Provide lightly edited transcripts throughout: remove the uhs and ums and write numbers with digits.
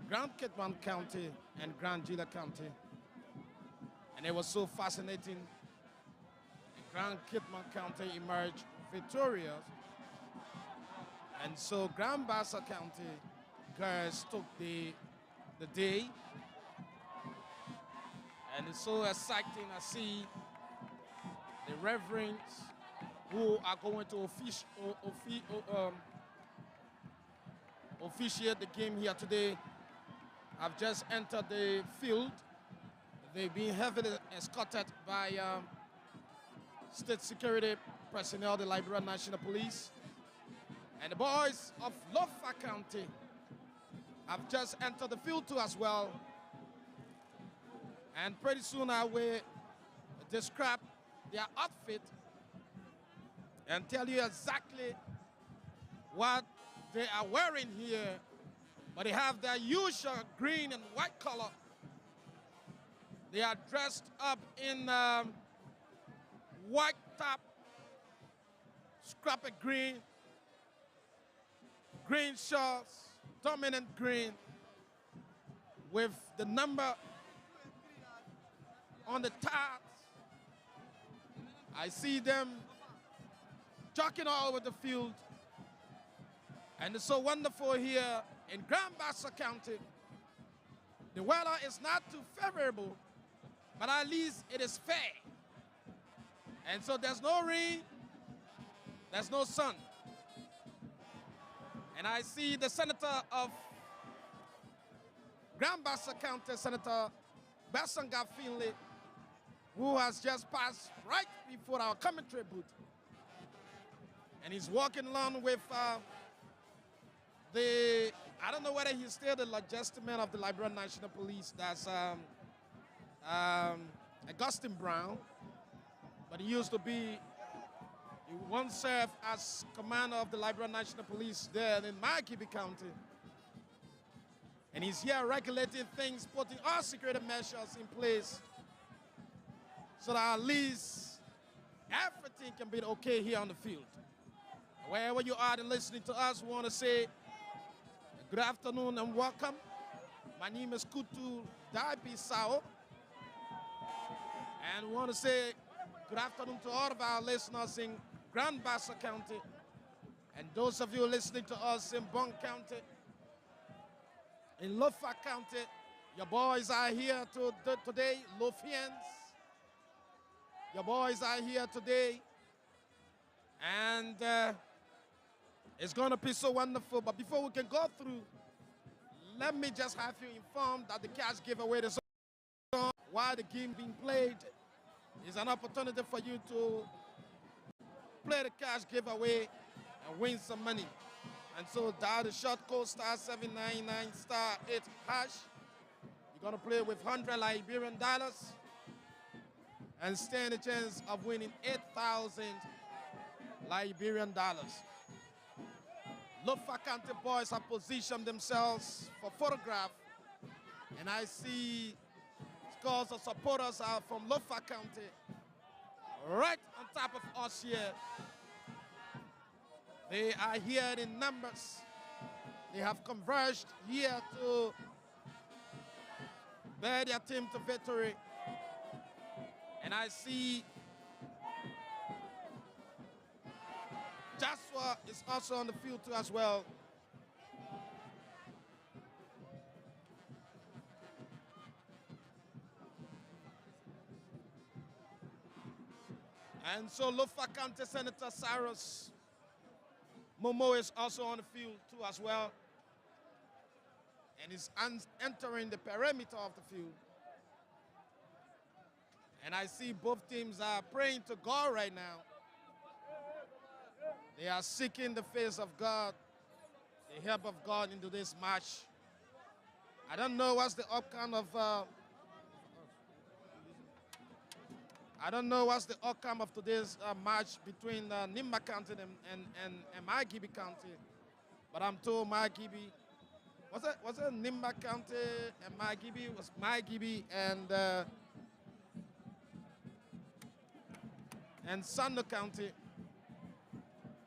Grand Kitman County and Grand Gila County. And it was so fascinating. Grand Kitman County emerged victorious. And so Grand Bassa County girls took the day. And it's so exciting to see the reverends who are going to officiate the game here today have just entered the field. They've been heavily escorted by state security personnel, the Liberia National Police. And the boys of Lofa County have just entered the field too as well. And pretty soon I will describe their outfit and tell you exactly what they are wearing here. But they have their usual green and white color. They are dressed up in white top, scrappy green shorts, dominant green, with the number on the tops. I see them jogging all over the field. And it's so wonderful here in Grand Bassa County. The weather is not too favorable, but at least it is fair. And so there's no rain, there's no sun. And I see the senator of Grand Bassa County, Senator Bassa Finley, who has just passed right before our commentary booth. And he's walking along with I don't know whether he's still the logistic of the Liberia National Police, that's Augustine Brown, but he once served as commander of the Liberia National Police there in Margibi County. And he's here regulating things, putting all security measures in place so that at least everything can be okay here on the field. Wherever you are and listening to us, we want to say good afternoon and welcome. My name is Kutu Daipi Sao. And we want to say good afternoon to all of our listeners in Grand Bassa County and those of you listening to us in Bon County, in Lofa County. Your boys are here today, Lofians. Your boys are here today. And it's going to be so wonderful. But before we can go through, let me just have you informed that the cash giveaway is on while the game being played. Is an opportunity for you to play the cash giveaway and win some money. And so dial the short code *799 *8#. You're going to play with 100 Liberian dollars and stand a chance of winning 8,000 Liberian dollars. Lofa County boys have positioned themselves for photograph, and I see scores of supporters are from Lofa County right on top of us here. They are here in numbers. They have converged here to bear their team to victory. And I see Joshua is also on the field too as well. And so Lofa County Senator Cyrus Momo is also on the field too as well. And is entering the perimeter of the field. And I see both teams are praying to God right now. They are seeking the face of God, the help of God into this match. I don't know what's the outcome of today's match between Nimba County and Margibi County, but I'm told Margibi, was it Nimba County and Margibi? It was Margibi and Sando County.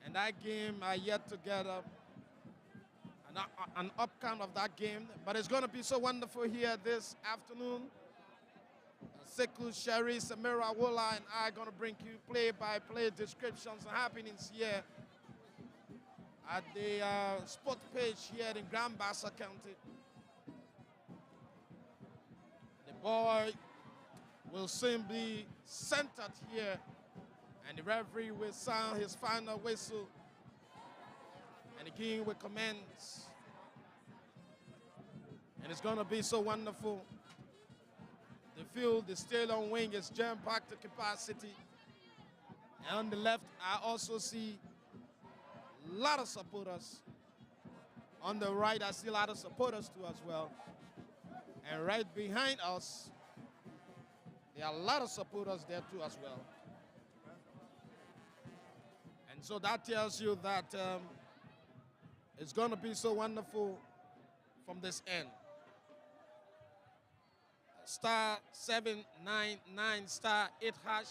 And that game are yet together. an upcount of that game. But it's going to be so wonderful here this afternoon. Sekou, Sherry, Samira, Wola, and I are going to bring you play-by-play descriptions and happenings here at the sport page here in Grand Bassa County. The boy will soon be centered here, and the referee will sound his final whistle, and the game will commence. And it's going to be so wonderful. The field, the stadium wing is jam-packed to capacity. And on the left, I also see a lot of supporters. On the right, I see a lot of supporters too as well. And right behind us, there are a lot of supporters there too as well. And so that tells you that it's going to be so wonderful from this end. Star 799 star 8 hash.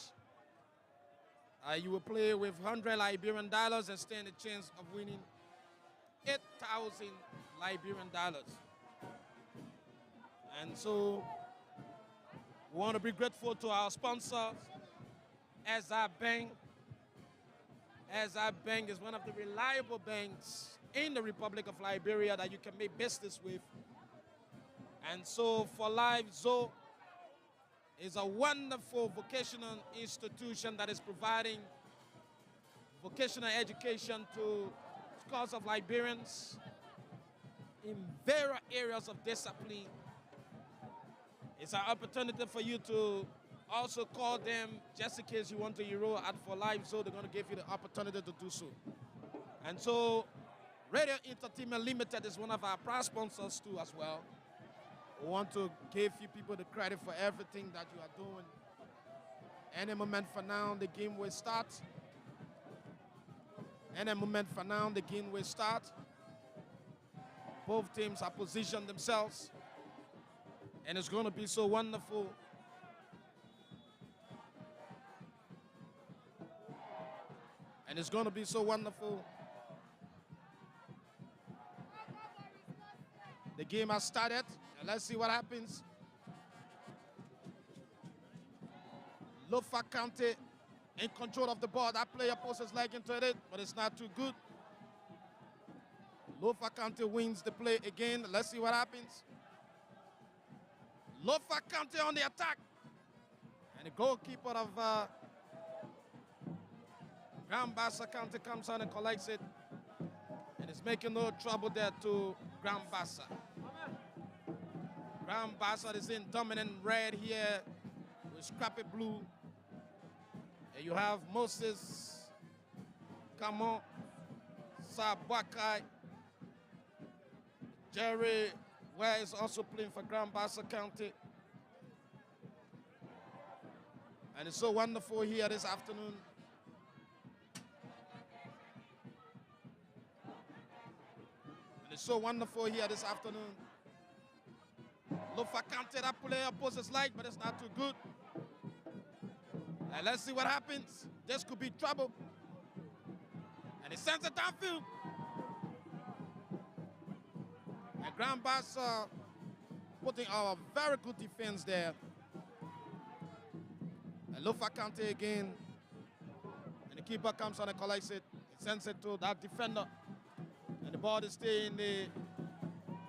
You will play with 100 Liberian dollars and stand a chance of winning 8,000 Liberian dollars. And so we want to be grateful to our sponsors, SI Bank. SI Bank is one of the reliable banks in the Republic of Liberia that you can make business with. And so For Life Zoo is a wonderful vocational institution that is providing vocational education to scores of Liberians in various areas of discipline. It's an opportunity for you to also call them just in case you want to enroll at For Life Zoo. They're going to give you the opportunity to do so. And so Radio Entertainment Limited is one of our proud sponsors too as well. We want to give you people the credit for everything that you are doing. Any moment from now, the game will start. Any moment from now, the game will start. Both teams have positioned themselves. And it's going to be so wonderful. And it's going to be so wonderful. The game has started. And let's see what happens. Lofa County in control of the ball. That player posts his leg into it, but it's not too good. Lofa County wins the play again. Let's see what happens. Lofa County on the attack. And the goalkeeper of Grand Bassa County comes on and collects it. And it's making no trouble there to Grand Bassa. Grand Bassa is in dominant red here with scrappy blue. And you have Moses, Kamon, Sabakai, Jerry, where is also playing for Grand Bassa County. And it's so wonderful here this afternoon. And it's so wonderful here this afternoon. Lofa County, that player poses light, but it's not too good. And let's see what happens. This could be trouble. And he sends it downfield. And Grand Bassa putting a very good defense there. And Lofa County again. And the keeper comes on and collects it. He sends it to that defender. And the ball is staying in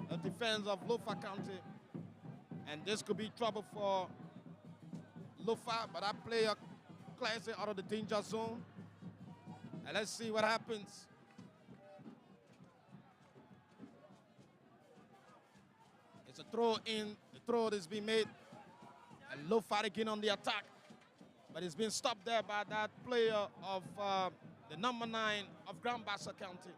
the defense of Lofa County. And this could be trouble for Lofa, but that player clears it out of the danger zone. And let's see what happens. It's a throw in. The throw is being made. And Lofa again on the attack. But it's been stopped there by that player of the number 9 of Grand Bassa County.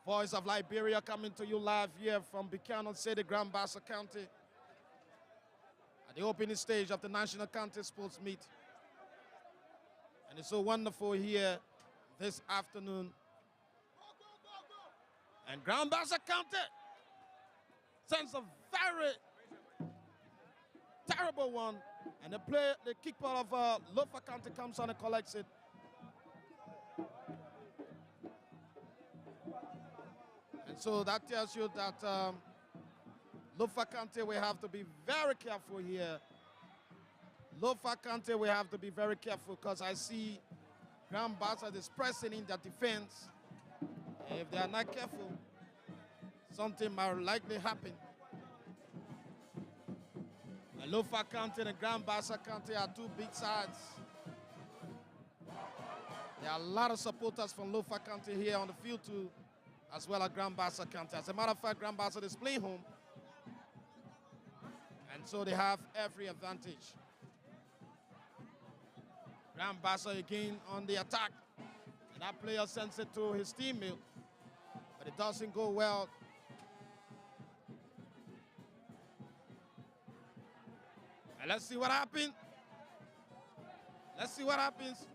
Voice of Liberia coming to you live here from Buchanan City, Grand Bassa County, at the opening stage of the National County Sports Meet. And it's so wonderful here this afternoon. And Grand Bassa County sends a very terrible one. And the keeper of Lofa County comes on and collects it. And so that tells you that Lofa County, we have to be very careful here. Lofa County, we have to be very careful because I see Grand Bassa is pressing in their defense. If they are not careful, something might likely happen. And Lofa County and Grand Bassa County are two big sides. There are a lot of supporters from Lofa County here on the field too, as well as Grand Bassa County. As a matter of fact, Grand Bassa is playing home, and so they have every advantage. Grand Bassa again on the attack, and that player sends it to his teammate, but it doesn't go well. And let's see what happens. Let's see what happens.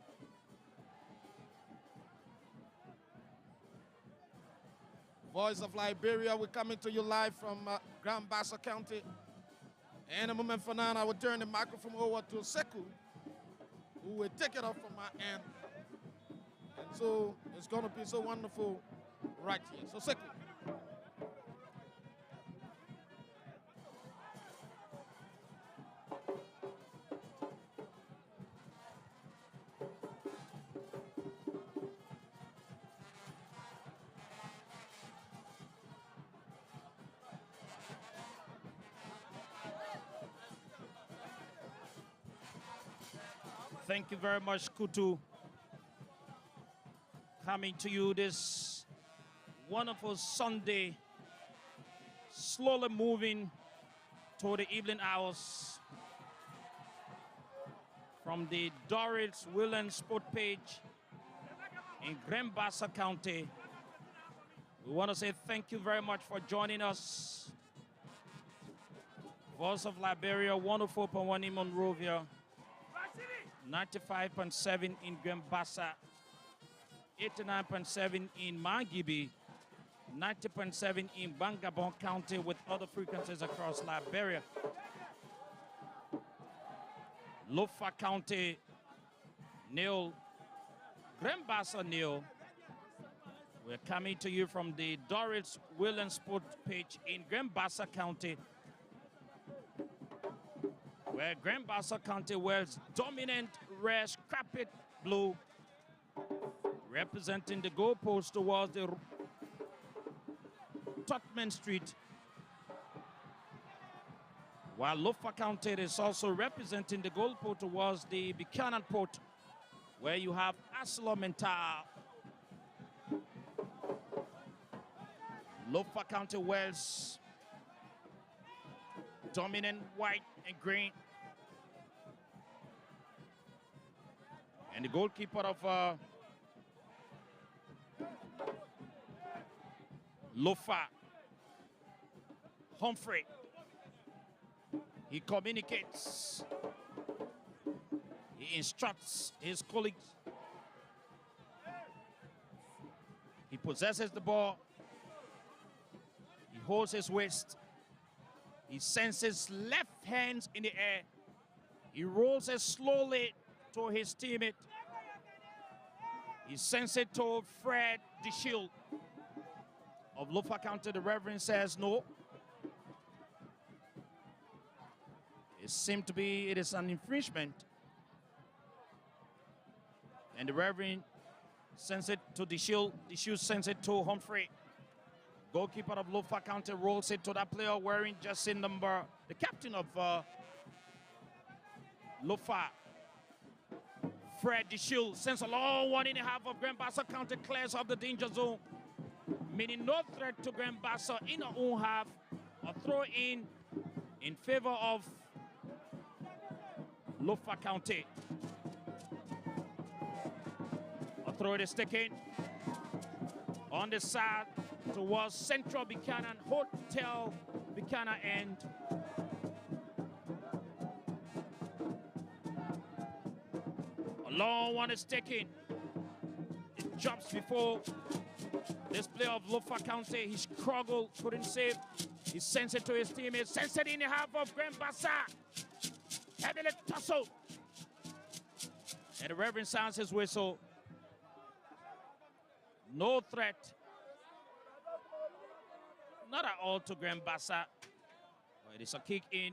Voice of Liberia, we're coming to you live from Grand Bassa County. In a moment from now, I will turn the microphone over to Sekou, who will take it off from my end. And so it's going to be so wonderful right here. So Sekou. Thank you very much, Kutu. Coming to you this wonderful Sunday, slowly moving toward the evening hours from the Doris Willen Sport page in Grand Bassa County. We want to say thank you very much for joining us. Voice of Liberia, 104.1 in Monrovia. 95.7 in Grand Bassa, 89.7 in Mangibi, 90.7 in Bangabon County with other frequencies across Liberia. Lofa County, nil. Grand Bassa, nil. We're coming to you from the Doris Willen Sport page in Grand Bassa County, where Grand Bassa County wears dominant red carpet blue, representing the goalpost towards the Totman Street, while Lofa County is also representing the goalpost towards the Buchanan Port, where you have ArcelorMittal. Lofa County wears dominant white and green. And the goalkeeper of Lofa, Humphrey, he communicates, he instructs his colleagues. He possesses the ball, he holds his waist, he sends his left hands in the air, he rolls it slowly to his teammate. He sends it to Fred DeShield of Lofa County. The Reverend says no. It seemed to be, it is an infringement. And the Reverend sends it to DeShield. DeShield sends it to Humphrey. Goalkeeper of Lofa County rolls it to that player wearing jersey number, the captain of Lofa. Fred DeShield sends a long one in the half of Grand Bassa County, clears of the danger zone, meaning no threat to Grand Bassa in our own half. A throw in favor of Lofa County. A throw is taken on the side towards Central Buchanan, Hotel Buchanan end. A long one is taken. It jumps before this player of Lofa County. He struggled, couldn't save. He sends it to his teammates. Sends it in the half of Grand Bassa. Heavily tussled. And the Reverend sounds his whistle. No threat not at all to Grand Bassa. But it is a kick in.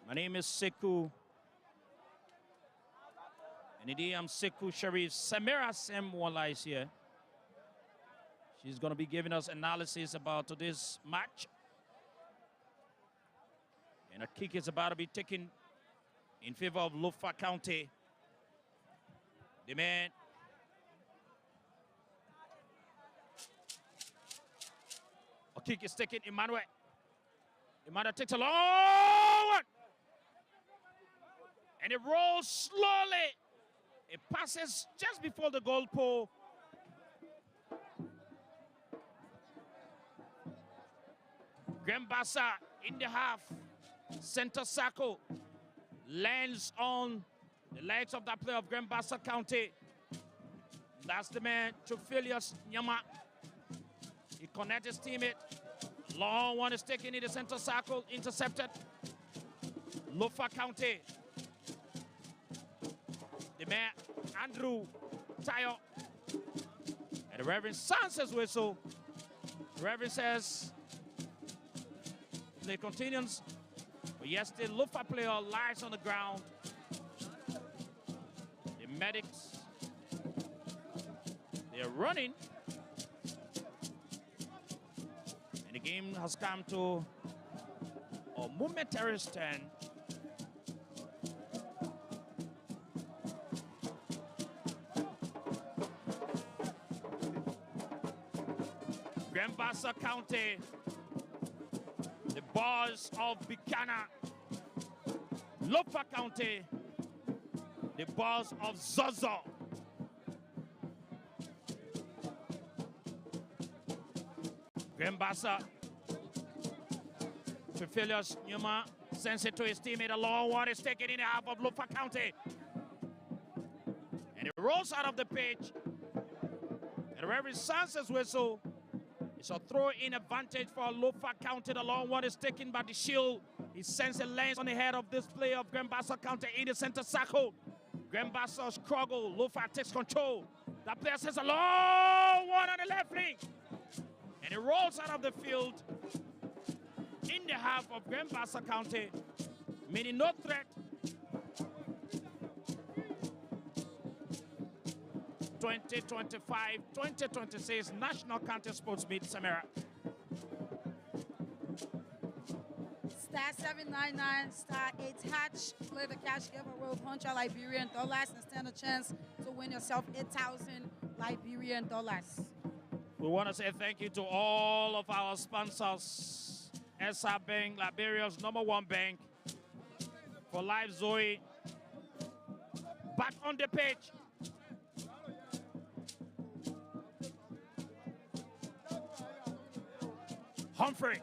My name is Sekou. And today I'm Sekou Sharif. Samira Semwala is here. She's going to be giving us analysis about today's match. And a kick is about to be taken in favor of Lofa County. The man. A kick is taken, Emmanuel. Emmanuel takes a long one. And it rolls slowly. It passes just before the goal pole. Grand Bassa in the half. Center circle. Lands on the legs of that player of Grand Bassa County. That's the man, Trophilius Nyama. He connects his teammate. Long one is taken in the center circle. Intercepted. Lofa County. The man, Andrew Tayo. And the Reverend sounds his whistle. The Reverend says, play continues. But yes, the Lofa player lies on the ground. The medics, they're running. And the game has come to a momentary stand. Grand Bassa County, the Boys of Bikana. Lofa County, the Boys of Zozo. Grand Bassa, Trophilius Numa sends it to his teammate. A long one is taken in the half of Lofa County. And it rolls out of the pitch. And Reverend Sanchez whistle. It's a throw-in advantage for Lofa County. The long one is taken by the shield. He sends a lens on the head of this player of Grand Bassa County in the center circle. Grand Bassa struggle. Lofa takes control. That player sends a long one on the left wing. And it rolls out of the field in the half of Grand Bassa County, meaning no threat. 2025-2026 National County Sports Meet, Samira. Star 799, star 8 hatch, play the cash giveaway of 100 Liberian dollars and stand a chance to win yourself 8,000 Liberian dollars. We want to say thank you to all of our sponsors. SR Bank, Liberia's #1 bank. For Live Zoe. Back on the pitch. Humphrey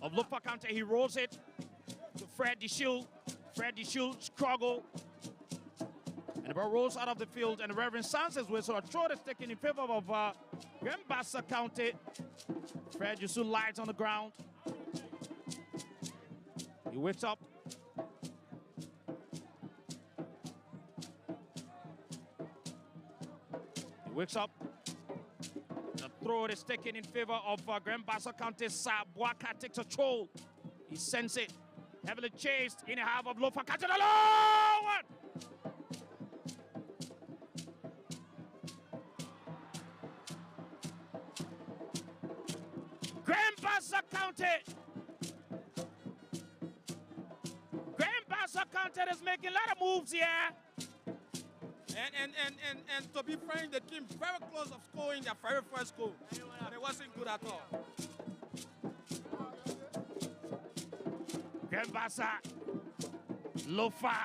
of Lofa County, he rolls it to Fred the Shield. Fred the Shield struggle. And the ball rolls out of the field, and the Reverend Sanchez whistle. A throw is taken in favor of Grand Bassa County. Fred Yusu lies on the ground. He wakes up. He wakes up. The throw is taken in favor of Grand Bassa County. Sabuaka takes a throw. He sends it. Heavily chased in the half of Lofa County. The long one! Grand Bassa County. Grand Bassa County is making a lot of moves here. And to be frank, they came very close of scoring their very first goal. But it wasn't good at all. Grand Bassa, Lofa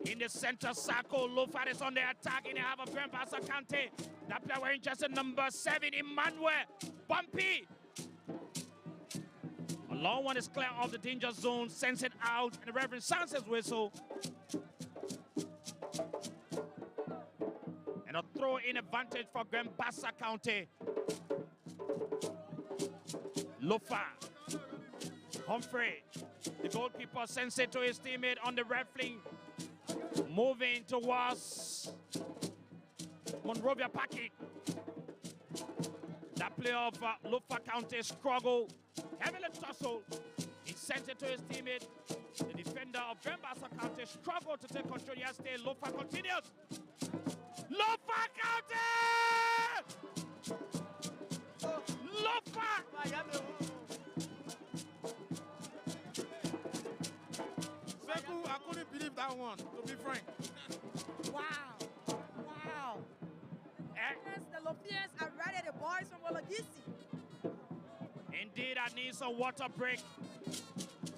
in the center circle. Lofa is on the attack in the half of Grand Bassa County. That player wearing just number 7, Emmanuel Bumpy. A long one is clear of the danger zone, sends it out, and the Reverend Sanchez whistle. And a throw-in advantage for Grand Bassa County. Lofa, Humphrey, the goalkeeper sends it to his teammate on the right flank, moving towards Monrovia Packet. That player of Lofa County struggle, heavily tussle. He sends it to his teammate. The defender of Bassa County struggled to take control yesterday. Lofa continues. Lofa County! Lofa! I couldn't believe that one, to be frank. Wow. Wow. Yes, the Lofians are ready, the boys from Ologisi. Indeed, I need some water break.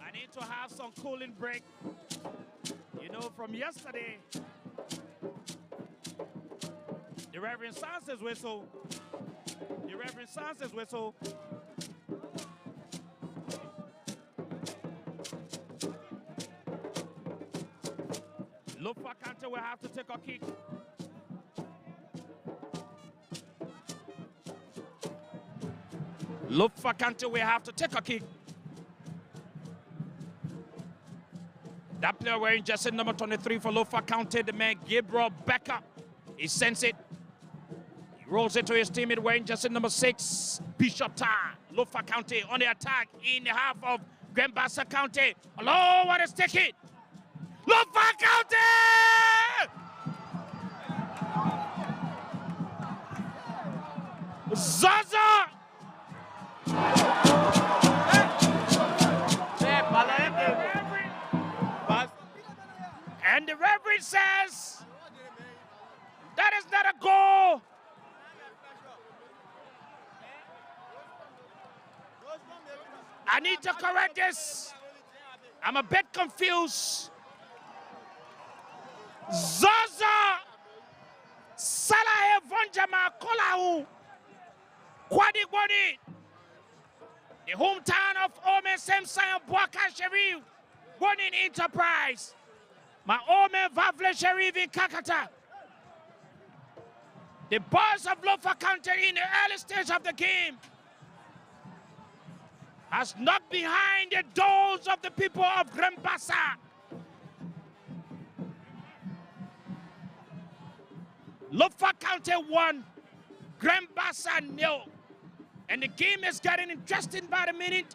I need to have some cooling break. You know, from yesterday, the Reverend Sansa's whistle. The Reverend Sansa's whistle. Lofa County will have to take a kick. Lofa County will have to take a kick. That player wearing jersey number 23 for Lofa County, the man Gabriel Becker. He sends it. He rolls it to his teammate wearing jersey number 6, Bishop Tar. Lofa County on the attack in the half of Bassa County. Hello, what is taking? Lofa County! Zaza! And the referee says that is not a goal. I need to correct this. I'm a bit confused. Zaza Salah Vonjama Kolahu Kwadi Kwadi, the hometown of Ome Semsayan Bwaka Sharif, born in Enterprise. My Ome Vavle Sharif in Kakata. The boss of Lofa County in the early stage of the game has knocked behind the doors of the people of Bassa. Lofa County 1, Bassa 0. And the game is getting interesting by the minute.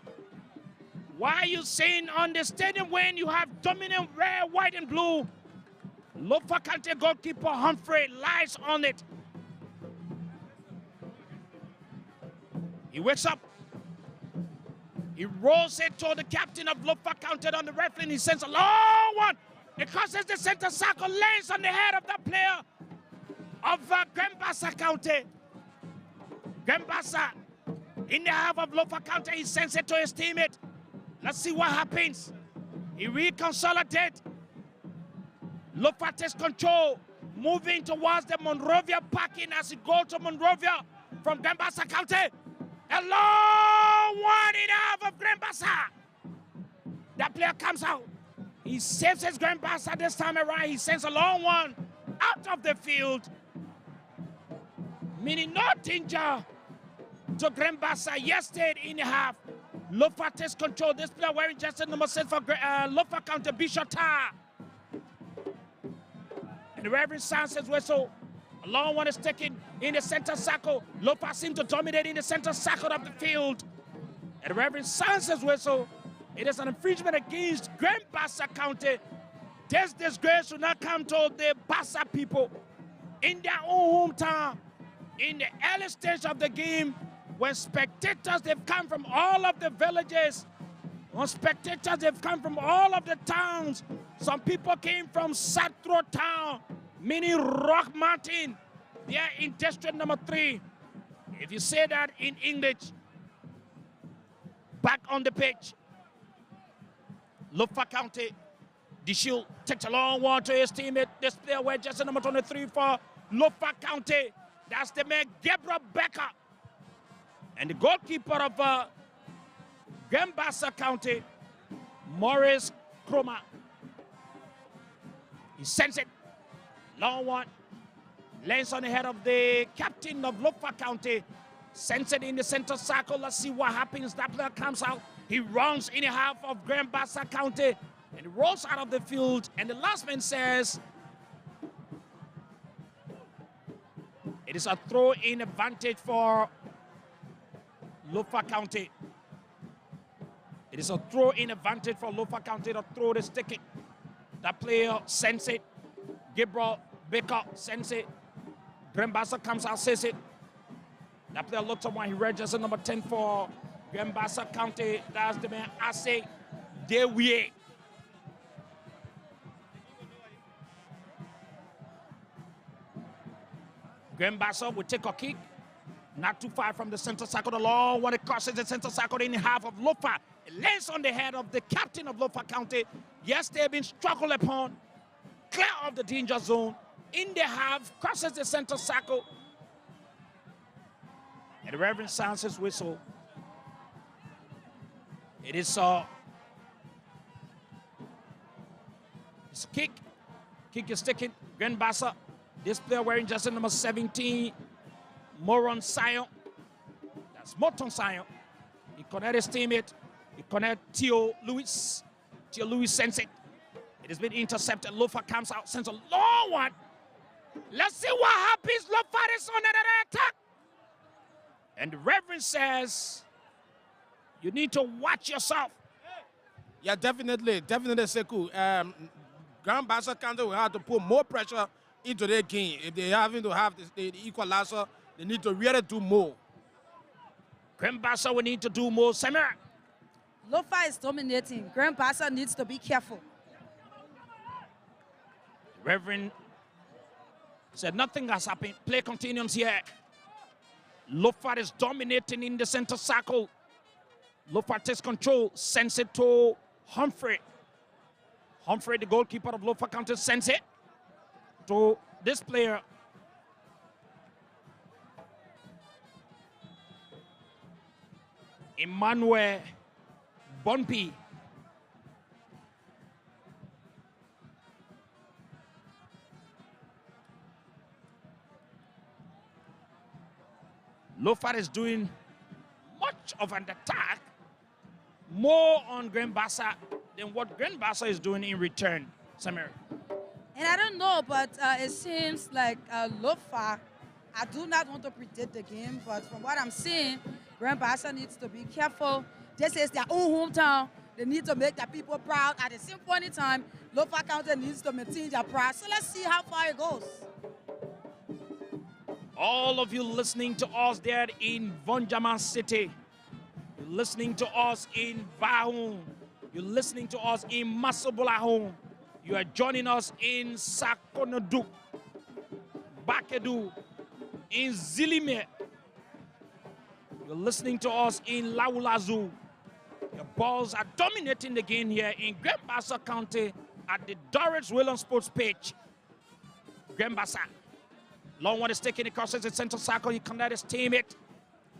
Why are you saying on the stadium when you have dominant red, white, and blue? Lofa County goalkeeper Humphrey lies on it. He wakes up. He rolls it to the captain of Lofa County on the referee, and he sends a long one. It crosses the center circle, lands on the head of the player of Bassa County. Bassa in the half of Lofa County, he sends it to his teammate. Let's see what happens. He reconsolidates. Lofa takes control, moving towards the Monrovia parking as he goes to Monrovia from Bassa County. A long one in half of Bassa. That player comes out. He saves his Bassa this time around. He sends a long one out of the field, meaning no danger to Bassa. Yesterday in the half, Lofa takes control. This player wearing jersey number 6 for Lofa County, Bishop Tar. And the Reverend sounds his whistle. A long one is taken in the center circle. Lofa seems to dominate in the center circle of the field. And the Reverend sounds his whistle. It is an infringement against Bassa County. This disgrace should not come to the Bassa people in their own hometown. In the early stage of the game, when spectators, they've come from all of the villages. When spectators, they've come from all of the towns. Some people came from Satro Town, meaning Rock Mountain. They are in district number 3. If you say that in English, back on the pitch. Lofa County, the shield takes a long one to his teammate. This player wears jersey number 23 for Lofa County. That's the man, Gabriel Becker. And the goalkeeper of Bassa County, Maurice Kroma. He sends it. Long one. Lands on the head of the captain of Lofa County. Sends it in the center circle. Let's see what happens. That player comes out. He runs in the half of Bassa County. And he rolls out of the field. And the last man says, It is a throw-in advantage for Lofa County. It is a throw-in advantage for Lofa County. The throw is taken. That player sends it. Gabriel Baker sends it. Bassa comes out, says it. That player looks at one. He registers number 10 for Bassa County. That's the man, Ase Dewie. Bassa will take a kick. Not too far from the center circle. The long one, it crosses the center circle in half of Lofa. It lands on the head of the captain of Lofa County. Yes, they have been struggled upon. Clear of the danger zone. In the half, crosses the center circle. And the Reverend sounds his whistle. It is it's a kick. Kick is taken. Bassa. This player wearing jersey number 17. Moron Sion. That's Morton Sion. He connected his teammate. He connected Theo Lewis. Theo Lewis sends it. It has been intercepted. Lofa comes out, sends a long one. Let's see what happens. Lofa is on another attack. And the Reverend says, you need to watch yourself. Yeah, definitely, Sekou. Bassa County will have to put more pressure into their game. If they having to have the equalizer, they need to really do more. Bassa will need to do more. Samira. Lofa is dominating. Bassa needs to be careful. Reverend said nothing has happened. Play continues here. Lofa is dominating in the center circle. Lofa takes control, sends it to Humphrey. Humphrey, the goalkeeper of Lofa County, sends it to this player. Emmanuel Bonpi. Lofa is doing much of an attack, more on Bassa than what Bassa is doing in return, Samir. And I don't know, but it seems like Lofa, I do not want to predict the game, but from what I'm seeing, Bassa needs to be careful. This is their own hometown. They need to make their people proud. At the same point in time, Lofa County needs to maintain their pride. So let's see how far it goes. All of you listening to us there in Vonjama City, you're listening to us in Bahun, you're listening to us in Masobulahun, you are joining us in Sakonodu, Bakedu, in Zilime, you're listening to us in Laulazu. Your balls are dominating the game here in Bassa County at the Doris Whelan Sports Pitch. Bassa. Long one is taking it, crosses the center circle. He connects his teammate.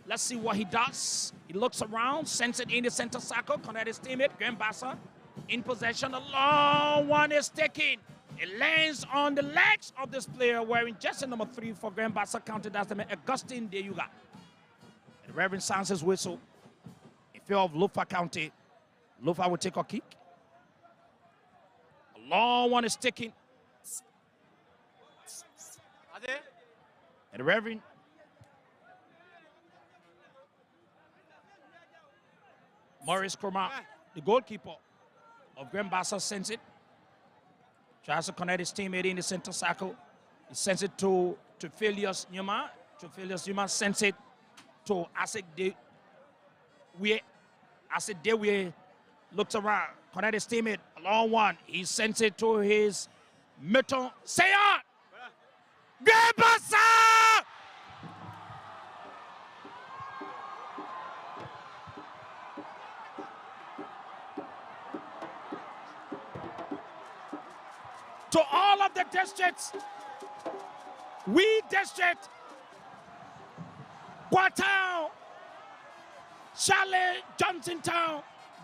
Let's see what he does. He looks around, sends it in the center circle, connects his teammate. Bassa in possession. The long one is taken. It lands on the legs of this player wearing jersey number 3 for Bassa County. That's the man, Augustine Deyuga. The Reverend sounds his whistle. In favor of Lofa County. Lofa will take a kick. A long one is taken. And the Reverend Maurice Kroma, the goalkeeper of Bassa, sends it. Tries to connect his teammate in the center circle. He sends it to Filius Newman. Filius Newman sends it to Asik Dewie. Asik Dewie looks around, connects his teammate. A long one. He sends it to his Meton Seyan. Bassa! To all of the districts, we district, Quatown, Charlotte Johnson Town,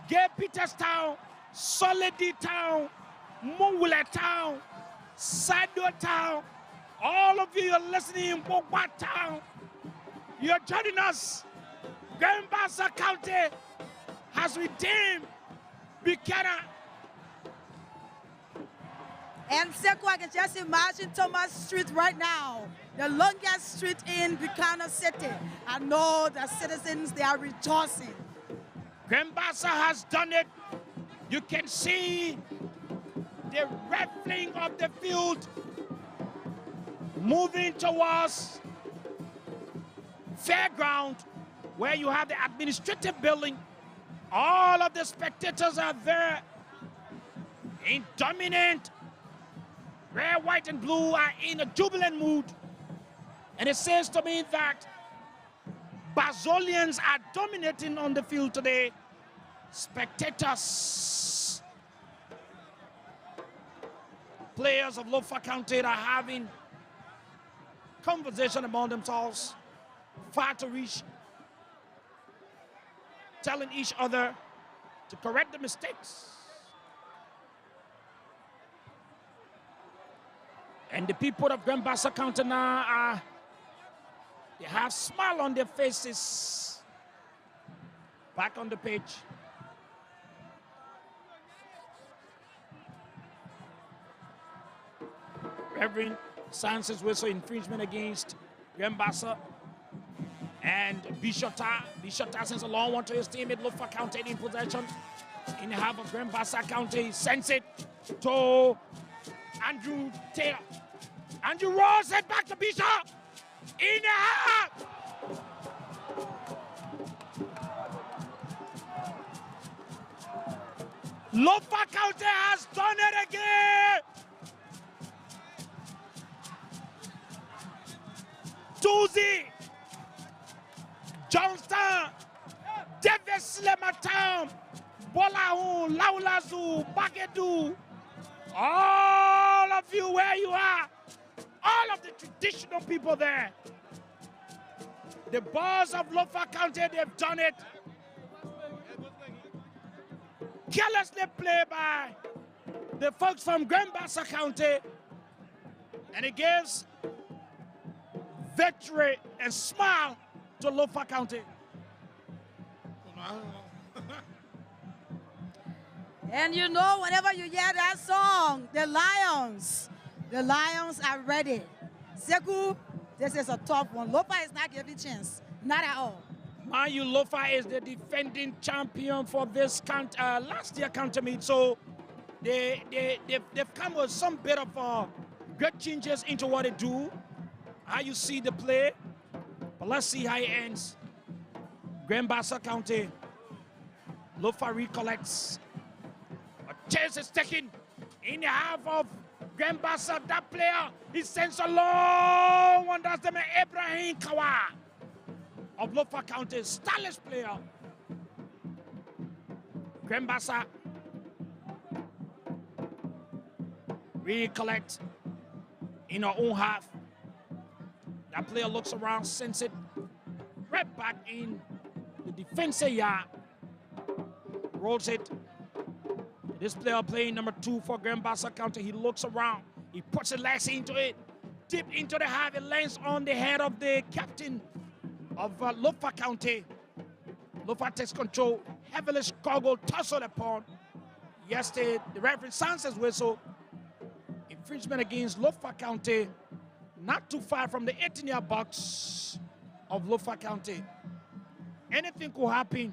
Gay Peters Town, Solidi Town, Mungule Town, Sado Town, all of you are listening in Bogwa Town. You're joining us. Bassa County has redeemed Buchanan. And Sekou, I can just imagine Thomas Street right now. the longest street in Buchanan City. I know the citizens, they are rejoicing. Bassa has done it. You can see the rattling of the field moving towards fairground where you have the administrative building. All of the spectators are there in dominant red, white, and blue, are in a jubilant mood. And it says to me that Bazzolians are dominating on the field today. Spectators, players of Lofa County are having conversation among themselves, far to reach, telling each other to correct the mistakes. And the people of Bassa County now they have smile on their faces. Back on the pitch. Reverend signs his whistle, infringement against Bassa. And Bishota sends a long one to his teammate. Lofa County in possession in the half of Bassa County. He sends it to Andrew Taylor. Andrew rolls it back to Bishop. In the half. Lofa County has done it again. 2-0. Johnston, Davis Lematown, Bolahu, Laulazu, Bagedu, all of you where you are, all of the traditional people there. The boys of Lofa County, they've done it. Carelessly played by the folks from Bassa County, and it gives victory and smile to Lofa County. And you know, whenever you hear that song, the Lions are ready. Sekou, this is a tough one. Lofa is not giving a chance, not at all. Mind you, Lofa is the defending champion for this last year county meet, so they've come with some bit of good changes into what they do, how you see the play. But let's see how it ends. Bassa County, Lofa recollects. A chance is taken in the half of Bassa. That player, he sends a long one. That's the man, Ibrahim Kawa of Lofa County, stylish player. Bassa recollect in our own half. That player looks around, sends it right back in the defensive yard. Rolls it. This player playing number 2 for Bassa County. He looks around. He puts his legs into it. Deep into the half. It lands on the head of the captain of Lofa County. Lofa takes control. Heavily goggled, tussled upon. Yesterday, the referee sounds his whistle. Infringement against Lofa County. Not too far from the 18-yard box of Lofa County. Anything could happen.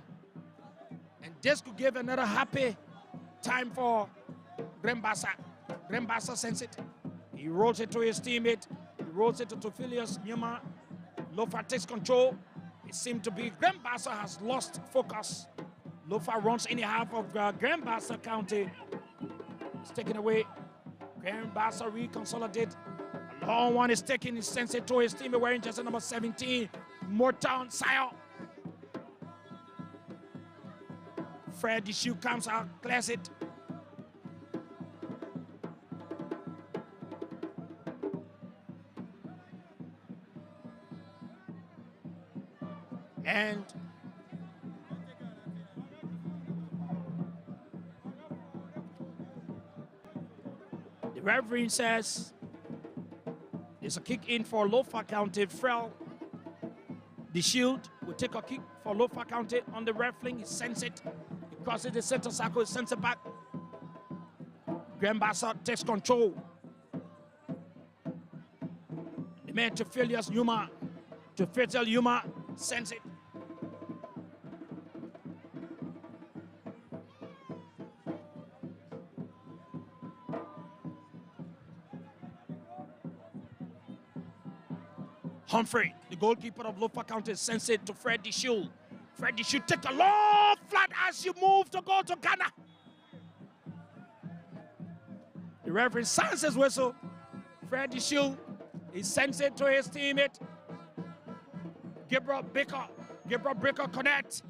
And this could give another happy time for Bassa. Bassa sends it. He rolls it to his teammate. He rolls it to Tophilius Nyuma. Lofa takes control. It seemed to be Bassa has lost focus. Lofa runs in the half of Bassa County. It's taken away. Bassa reconsolidate. A long one is taken. He sends it to his teammate wearing jersey number 17. Motown Sayo. Fred, the shoe comes out, clears it. And the referee says there's a kick in for Lofa County. Frel, the shield, will take a kick for Lofa County on the referee. He sends it. He crosses the center circle. He sends it back. Bassa takes control. The man Tefilius Yuma. Tefilius Yuma sends it. Humphrey, the goalkeeper of Lofa County, sends it to Fred Dishu. Fred Dishu take a long flat as you move to go to Ghana. The referee sounds his whistle. Fred Dishu, he sends it to his teammate. Gabriel Baker connect.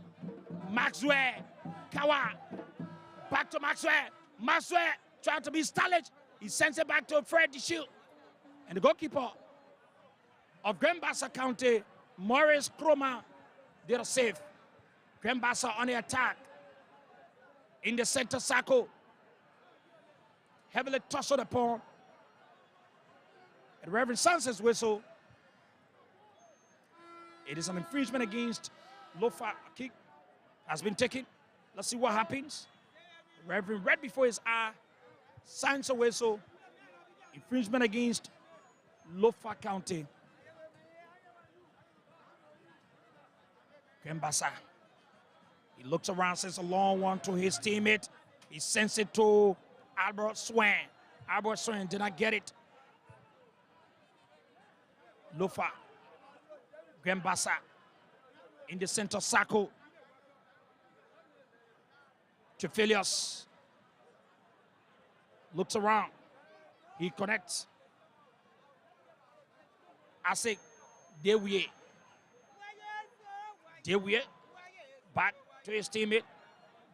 Maxwell, Kawa, back to Maxwell. Maxwell trying to be stylish. He sends it back to Fred Dishu. And the goalkeeper of Grand Bassa County, Maurice Kroma, did a save. Grand Bassa on the attack. In the center circle. Heavily tussled upon. And Reverend Sans's whistle. It is an infringement against Lofa. Kick has been taken. Let's see what happens. Reverend read before his eye. Signs a whistle. Infringement against Lofa County. Bassa. He looks around, sends a long one to his teammate. He sends it to Albert Swain. Albert Swain did not get it. Lofa. Bassa in the center circle. Tefilius looks around. He connects. Asik Dewiye. Dewiye back to his teammate.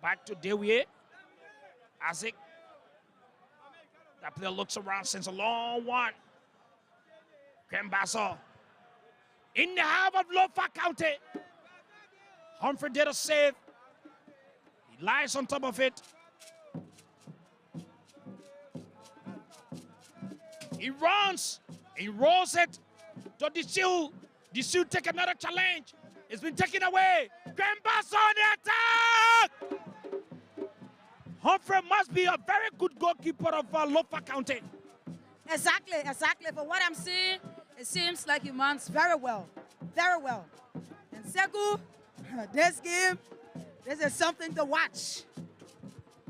Back to Dewiye. Asik. That player looks around, sends a long one. Bassa in the half of Lofa County. Humphrey did a save. He lies on top of it. He runs. He rolls it to Dishu. Dishu take another challenge. It's been taken away. Bassa on the attack. Humphrey must be a very good goalkeeper of Lofa County. Exactly. For what I'm seeing, it seems like he mounts very well. Very well. And Segu, this game, this is something to watch.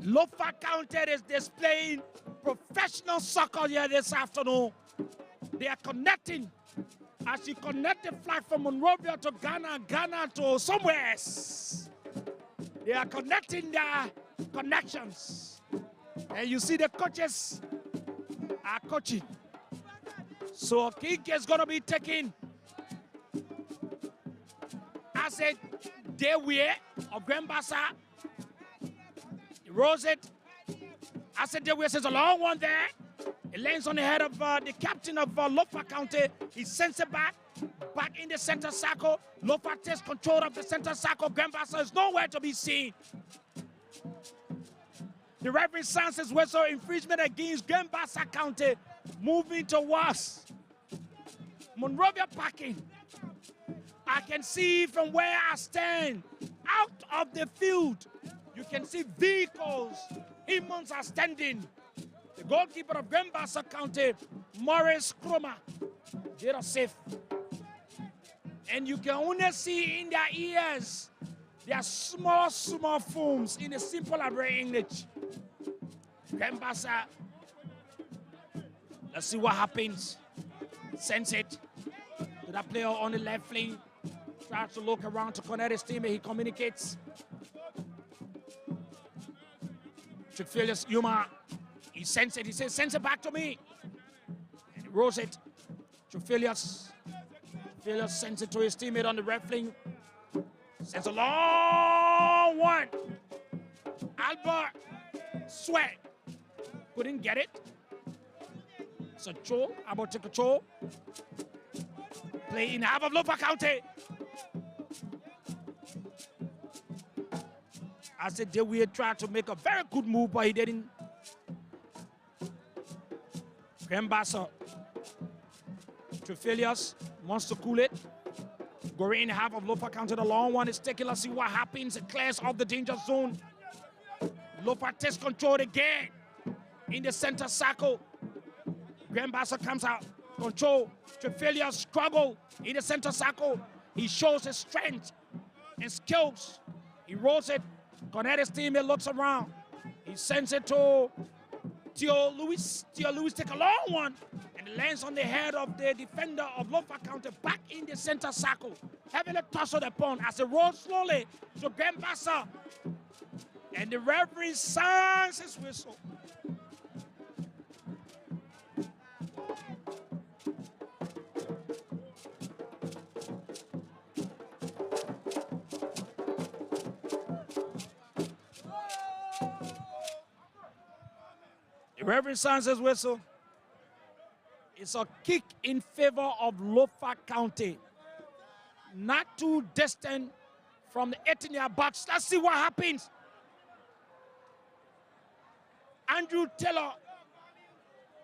Lofa County is displaying professional soccer here this afternoon. They are connecting. As you connect the flag from Monrovia to Ghana, Ghana to somewhere else. They are connecting their connections. And you see the coaches are coaching. So a kick is going to be taken as a Dewiye of Grand Bassa. He rolls it. As a Dewiye says a long one there. It lands on the head of the captain of Lofa County. He sends it back in the center circle. Lofa takes control of the center circle. Grand Bassa is nowhere to be seen. The referee sounds his whistle. Infringement against Grand Bassa County. Moving towards Monrovia parking. I can see from where I stand, out of the field, you can see vehicles. Humans are standing. The goalkeeper of Grand Bassa County, Maurice Kroma, did a save. And you can only see in their ears, there are small foams in a simple Abray English. Grand Bassa, let's see what happens. Sends it to that player on the left flank. Tries to look around to connect his teammate. He communicates. Tefilius Yuma. He sends it. He says, sends it back to me. And he rolls it. Tefilius sends it to his teammate on the left flank. Sends a long one. Albert Sweat couldn't get it. So Cho, Albert took a Cho. Play in half of Lofa County. I said Dewiye tried to make a very good move, but he didn't. Bassa. Tefilius wants to cool it. Going in half of Lofa County. The long one is taken. Let's see what happens. It clears off the danger zone. Lofa takes control again in the center circle. Bassa comes out. control. Trefelia struggle in the center circle. He shows his strength and skills. He rolls it. Connect's teammate looks around. He sends it to Theo Lewis. Theo Lewis take a long one and it lands on the head of the defender of Lofa County back in the center circle. Heavily tussled upon as it rolls slowly to Grand Bassa. And the referee sounds his whistle. The referee sounds his whistle. It's a kick in favor of Lofa County. Not too distant from the 18-yard box. Let's see what happens. Andrew Taylor,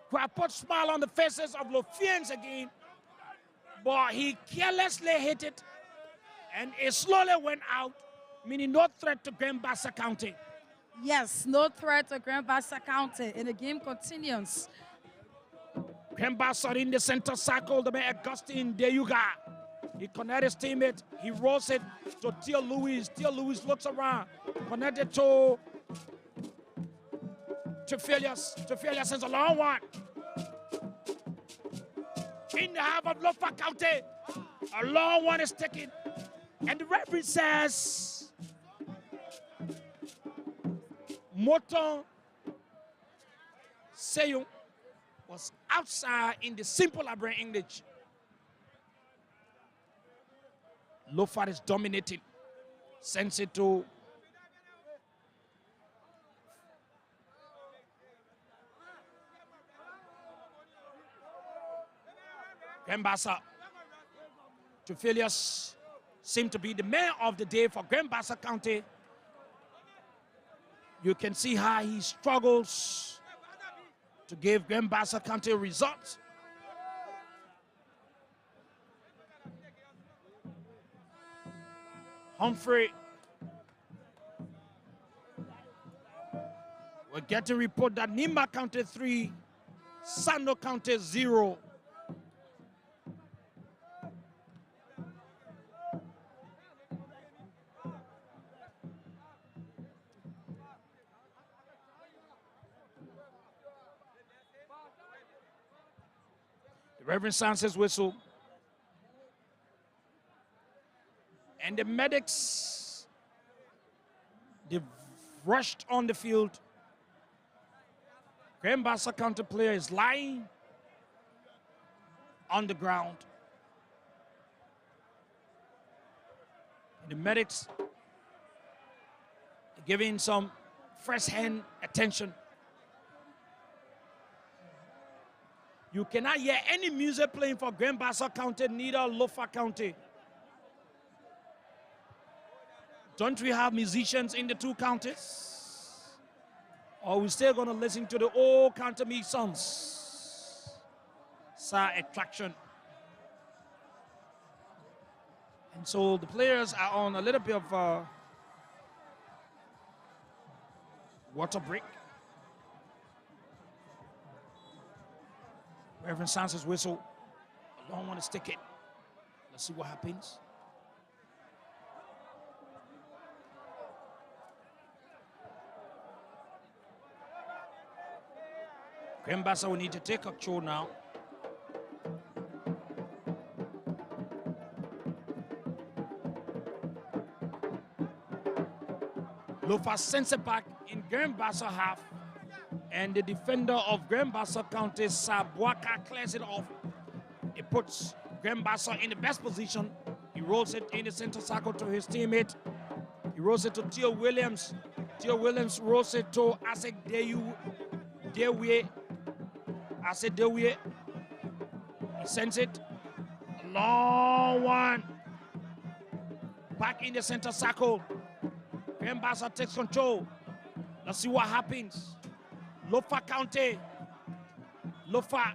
who had put a smile on the faces of Lofians again, but he carelessly hit it, and it slowly went out, meaning no threat to Grand Bassa County. Yes, no threat to Grand Bassa County, and the game continues. Grand Bassa in the center circle, the man Augustine Deyuga. He connected his teammate, he rolls it to Theo Lewis. Theo Lewis looks around, connected to Trefelia. Trefelia sends a long one. In the half of Lofa County, a long one is taken. And the referee says, Moton Seyong was outside in the simple Abra English. Lofa is dominating. Sends it to Grand Bassa. Trefelia seemed to be the man of the day for Grand Bassa County. You can see how he struggles to give Grand Bassa County results. Humphrey. We're getting a report that Nimba County 3, Sando County 0. The Reverend sounds his whistle. And the medics, they've rushed on the field. Grand Bassa County player is lying on the ground. And the medics are giving some first-hand attention. You cannot hear any music playing for Grand Bassa County, neither Lofa County. Don't we have musicians in the two counties? Or are we still going to listen to the old Cantonese songs? Sa attraction. And so the players are on a little bit of water break. Reverend Sans's whistle. I don't want to stick it. Let's see what happens. Grand Bassa will need to take control now. Lofa sends it back in Grand Bassa half. And the defender of Grand Bassa County, Sabuaka, clears it off. It puts Grand Bassa in the best position. He rolls it in the center circle to his teammate. He rolls it to Theo Williams. Theo Williams rolls it to Asik Dewe. Asik Dewe. He sends it. A long one. Back in the center circle. Grand Bassa takes control. Let's see what happens. Lofa County. Lofa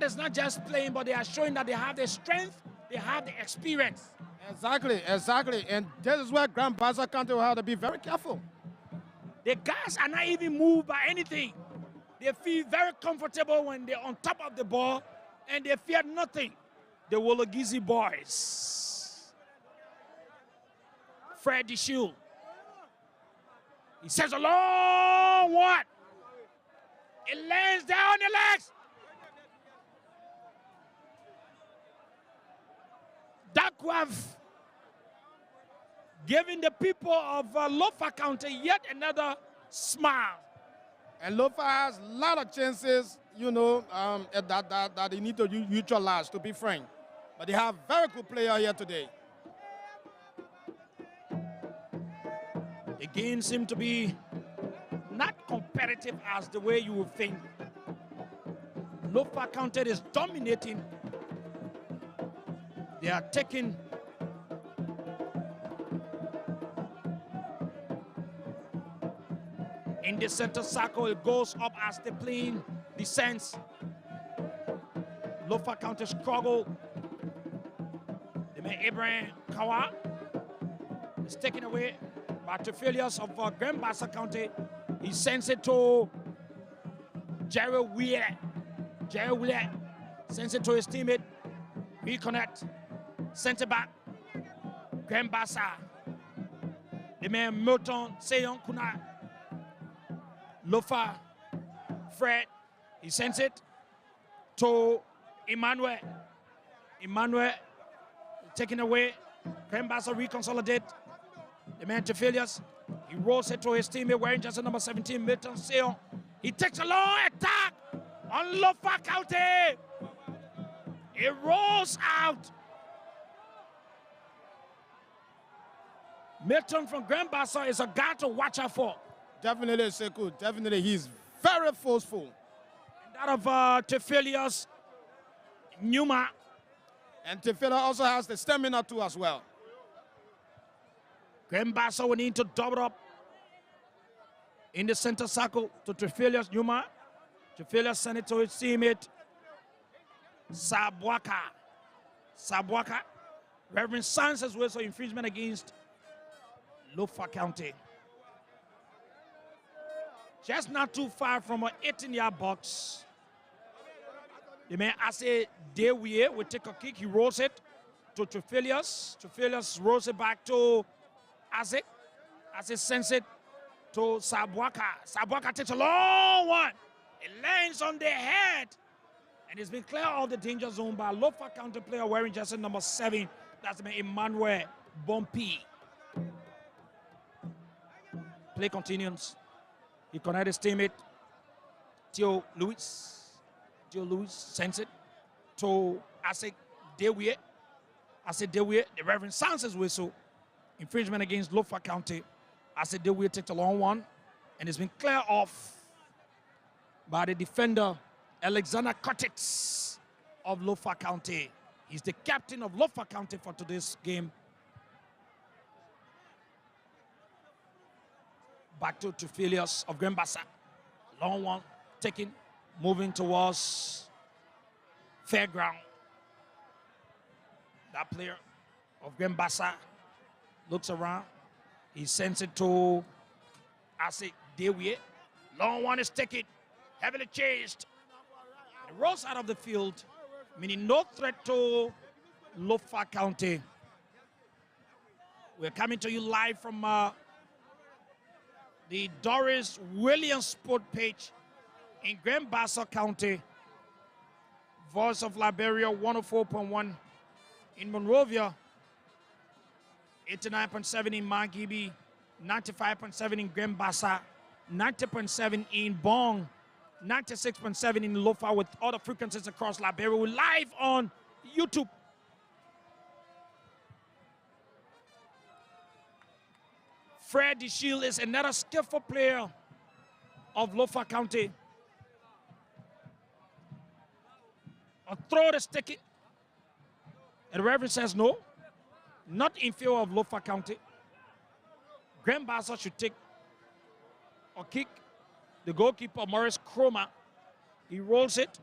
is not just playing, but they are showing that they have the strength, they have the experience. Exactly. And this is where Grand Bassa County will have to be very careful. The guys are not even moved by anything. They feel very comfortable when they're on top of the ball, and they fear nothing. The Wologizi boys. Fred the Shield. He sends a long one. It lands down on the legs. That could have given the people of Lofa County yet another smile. And Lofa has a lot of chances, you know, that they need to neutralize, to be frank. But they have very good player here today. The game seemed to be not competitive as the way you would think. Lofa County is dominating. They are taking in the center circle. It goes up as the plane descends. Lofa County struggle. The man Abraham Kawa is taken away by the failures of Grand Bassa County. He sends it to Jerry Wheeler. Jerry Wheeler sends it to his teammate. Reconnect. Sent it back. Grand Bassa. The man Milton Seyon Kuna. Lofa. Fred. He sends it to Emmanuel. Emmanuel taken away. Grand Bassa reconsolidate. The man to failures. He rolls it to his teammate wearing jersey number 17, Milton Seyon. He takes a long attack on Lofa County. It rolls out. Milton from Grand Bassa is a guy to watch out for. Definitely, Sekou. Definitely, he's very forceful. And that of Tefelius Numa. And Tefela also has the stamina too as well. Grand Bassa will need to double up in the center circle to Tefelius Numa. Tefelius sent it to his teammate Sabwaka. Sabwaka. Reverend Sanchez whistle infringement against Lofa County. Just not too far from an 18-yard box. The man Ase Dewie will take a kick. He rolls it to Tefelius. Tefelius rolls it back to Ase. Ase sends it to Sabwaka. Sabwaka takes a long one. It lands on their head. And it's been cleared of the danger zone by a Lofa County player wearing jersey number 7. That's the man Emmanuel Bumpy. Play continues. He connected his teammate, Theo Lewis. Theo Lewis sends it to Asik Dewie. Asik Dewie, the Reverend Sanchez whistle. Infringement against Lofa County. Asik Dewie takes a long one. And it's been cleared off by the defender, Alexander Kotitz of Lofa County. He's the captain of Lofa County for today's game. Back to Tefelius of Grand Bassa. Long one, taking, moving towards Fairground. That player of Grand Bassa looks around. He sends it to Asik Dewie. Long one is taken, heavily chased. It rolls out of the field, meaning no threat to Lofa County. We're coming to you live from the Doris Williams Sport page in Grand Bassa County. Voice of Liberia 104.1 in Monrovia, 89.7 in Mangibi, 95.7 in Grand Bassa, 90.7 in Bong, 96.7 in Lofa with other frequencies across Liberia. We're live on YouTube. Fred the Shield is another skillful player of Lofa County. A throw is taken. And the referee says no, not in favor of Lofa County. Grand Bassa should take a kick. The goalkeeper, Morris Chroma, he rolls it.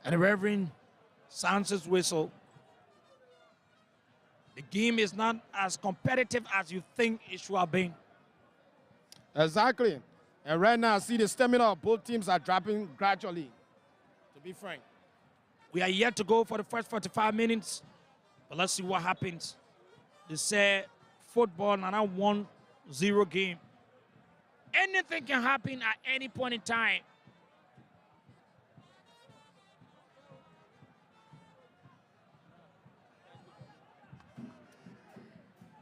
And the Reverend sounds his whistle. The game is not as competitive as you think it should have been. Exactly. And right now, I see the stamina of both teams are dropping gradually, to be frank. We are yet to go for the first 45 minutes, but let's see what happens. They say football, not a 1-0 game. Anything can happen at any point in time.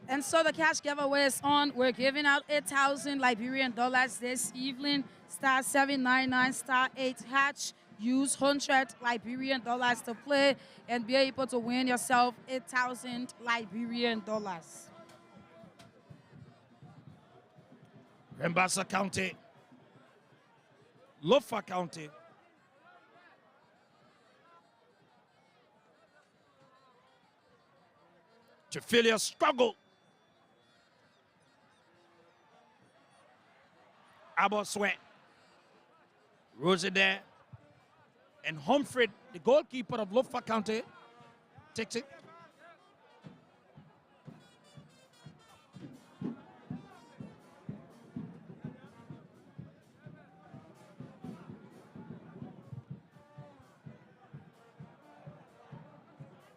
And so the cash giveaway is on. We're giving out 8,000 Liberian dollars this evening. Star 799 star 8 hatch. Use 100 Liberian dollars to play and be able to win yourself 8,000 Liberian dollars. Bassa County, Lofa County. Triphilia struggle. Abbott Sweat. Rosie there. And Humphrey, the goalkeeper of Lofa County, takes it.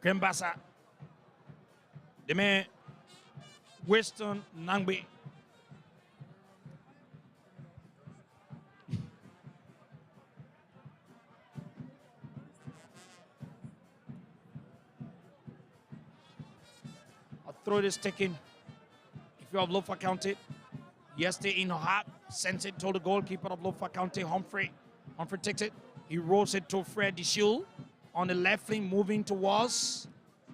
Bassa. The man, Weston Nangbe. A throw is taken. If you have Lofa County, yesterday in heart, sends it to the goalkeeper of Lofa County, Humphrey. Humphrey takes it. He rolls it to Fred Shield on the left wing, moving towards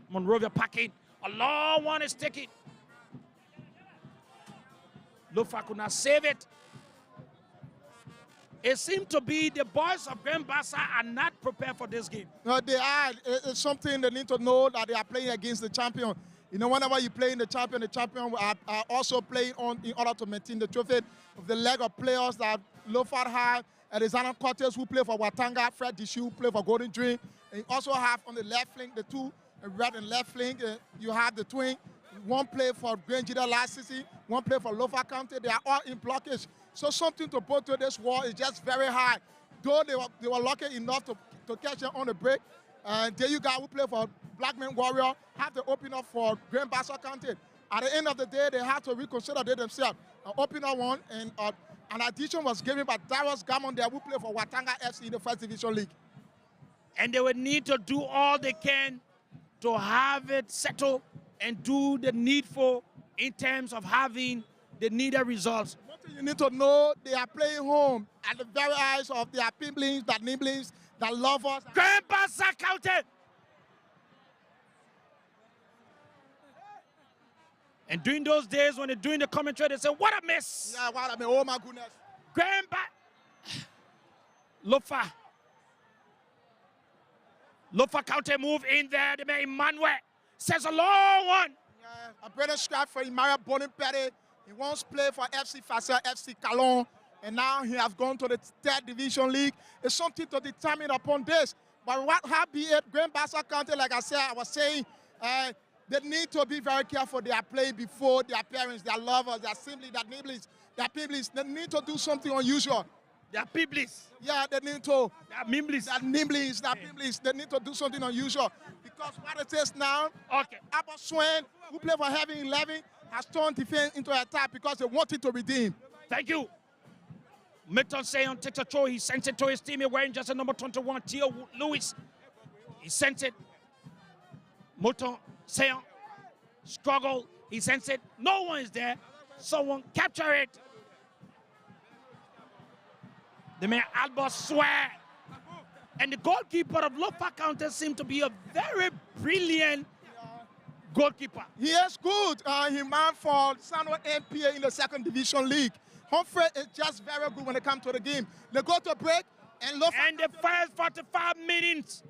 Monrovia Packet. A long one is taken. Lofa could not save it. It seemed to be the boys of Bassa are not prepared for this game. No, they are. It's something they need to know that they are playing against the champion. You know, whenever you play in the champion are also playing on in order to maintain the trophy of the leg of players that Lofa have. Arizona Cortez, who play for Watanga, Fred Dishu, who play for Golden Dream. And you also have on the left flank, the two red and left flank, you have the twin. One play for Grangida last season, one play for Lofa County. They are all in blockage. So something to put to this wall is just very hard. Though they were lucky enough to catch them on the break. And there you go, who play for Blackman Warrior, have to open up for Bassa County. At the end of the day, they have to reconsider themselves. An opener one, and an addition was given by Darius Gammon there, who play for Watanga FC in the First Division League. And they would need to do all they can to have it settled and do the needful in terms of having the needed results. One thing you need to know, they are playing home at the very eyes of their Pimblings, that Nibblings, that Lovers. Bassa County! And during those days when they're doing the commentary, they say, what a miss! Yeah, what I mean, oh my goodness. Lofa County move in there. The man Emmanuel says a long one. Yeah, a British scrap for Mario Bonipere. He once played for FC Fasa, FC Calon, and now he has gone to the third division league. It's something to determine upon this. But what have be it, Bassa County, like I was saying, they need to be very careful. They are playing before their parents, their lovers, their siblings, their neighbors, their people. They need to do something unusual. Their Piblis. Yeah, they need to. Their Mimblis. Their Nimblies, their Piblis. They need to do something unusual. Because what it is now, okay. Abba Swain, who played for Heavy 11, has turned defense into attack because they wanted to redeem. Thank you. Milton Seon takes a throw. He sends it to his teammate wearing just a number 21, Theo Lewis. He sends it. Milton Seon struggle. He sends it. No one is there. Someone capture it. The man Albert swear. And the goalkeeper of Lofa County seemed to be a very brilliant goalkeeper. He is good. He man for Sano MPA in the second division league. Humphrey is just very good when it comes to the game. They go to break and Lofa. And the first 45 minutes,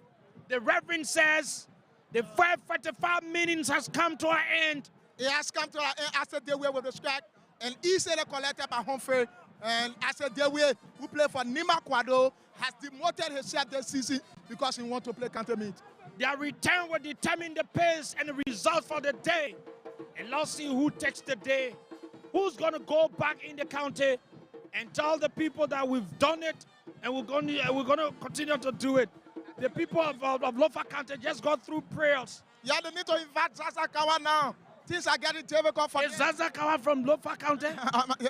the Reverend says, the first 45 minutes has come to an end. It has come to an end after they were with the strike. And easily collected by Humphrey. And after they were, who play for Nima Kwado, has demoted himself this season because he wants to play counter meet. Their return will determine the pace and the result for the day. And let's see who takes the day. Who's going to go back in the county and tell the people that we've done it and we're going to continue to do it. The people of Lofa County just got through prayers. Yeah, they need to invite Zaza Kawa now. Things are getting difficult for Is Zaza Kawa from Lofa County?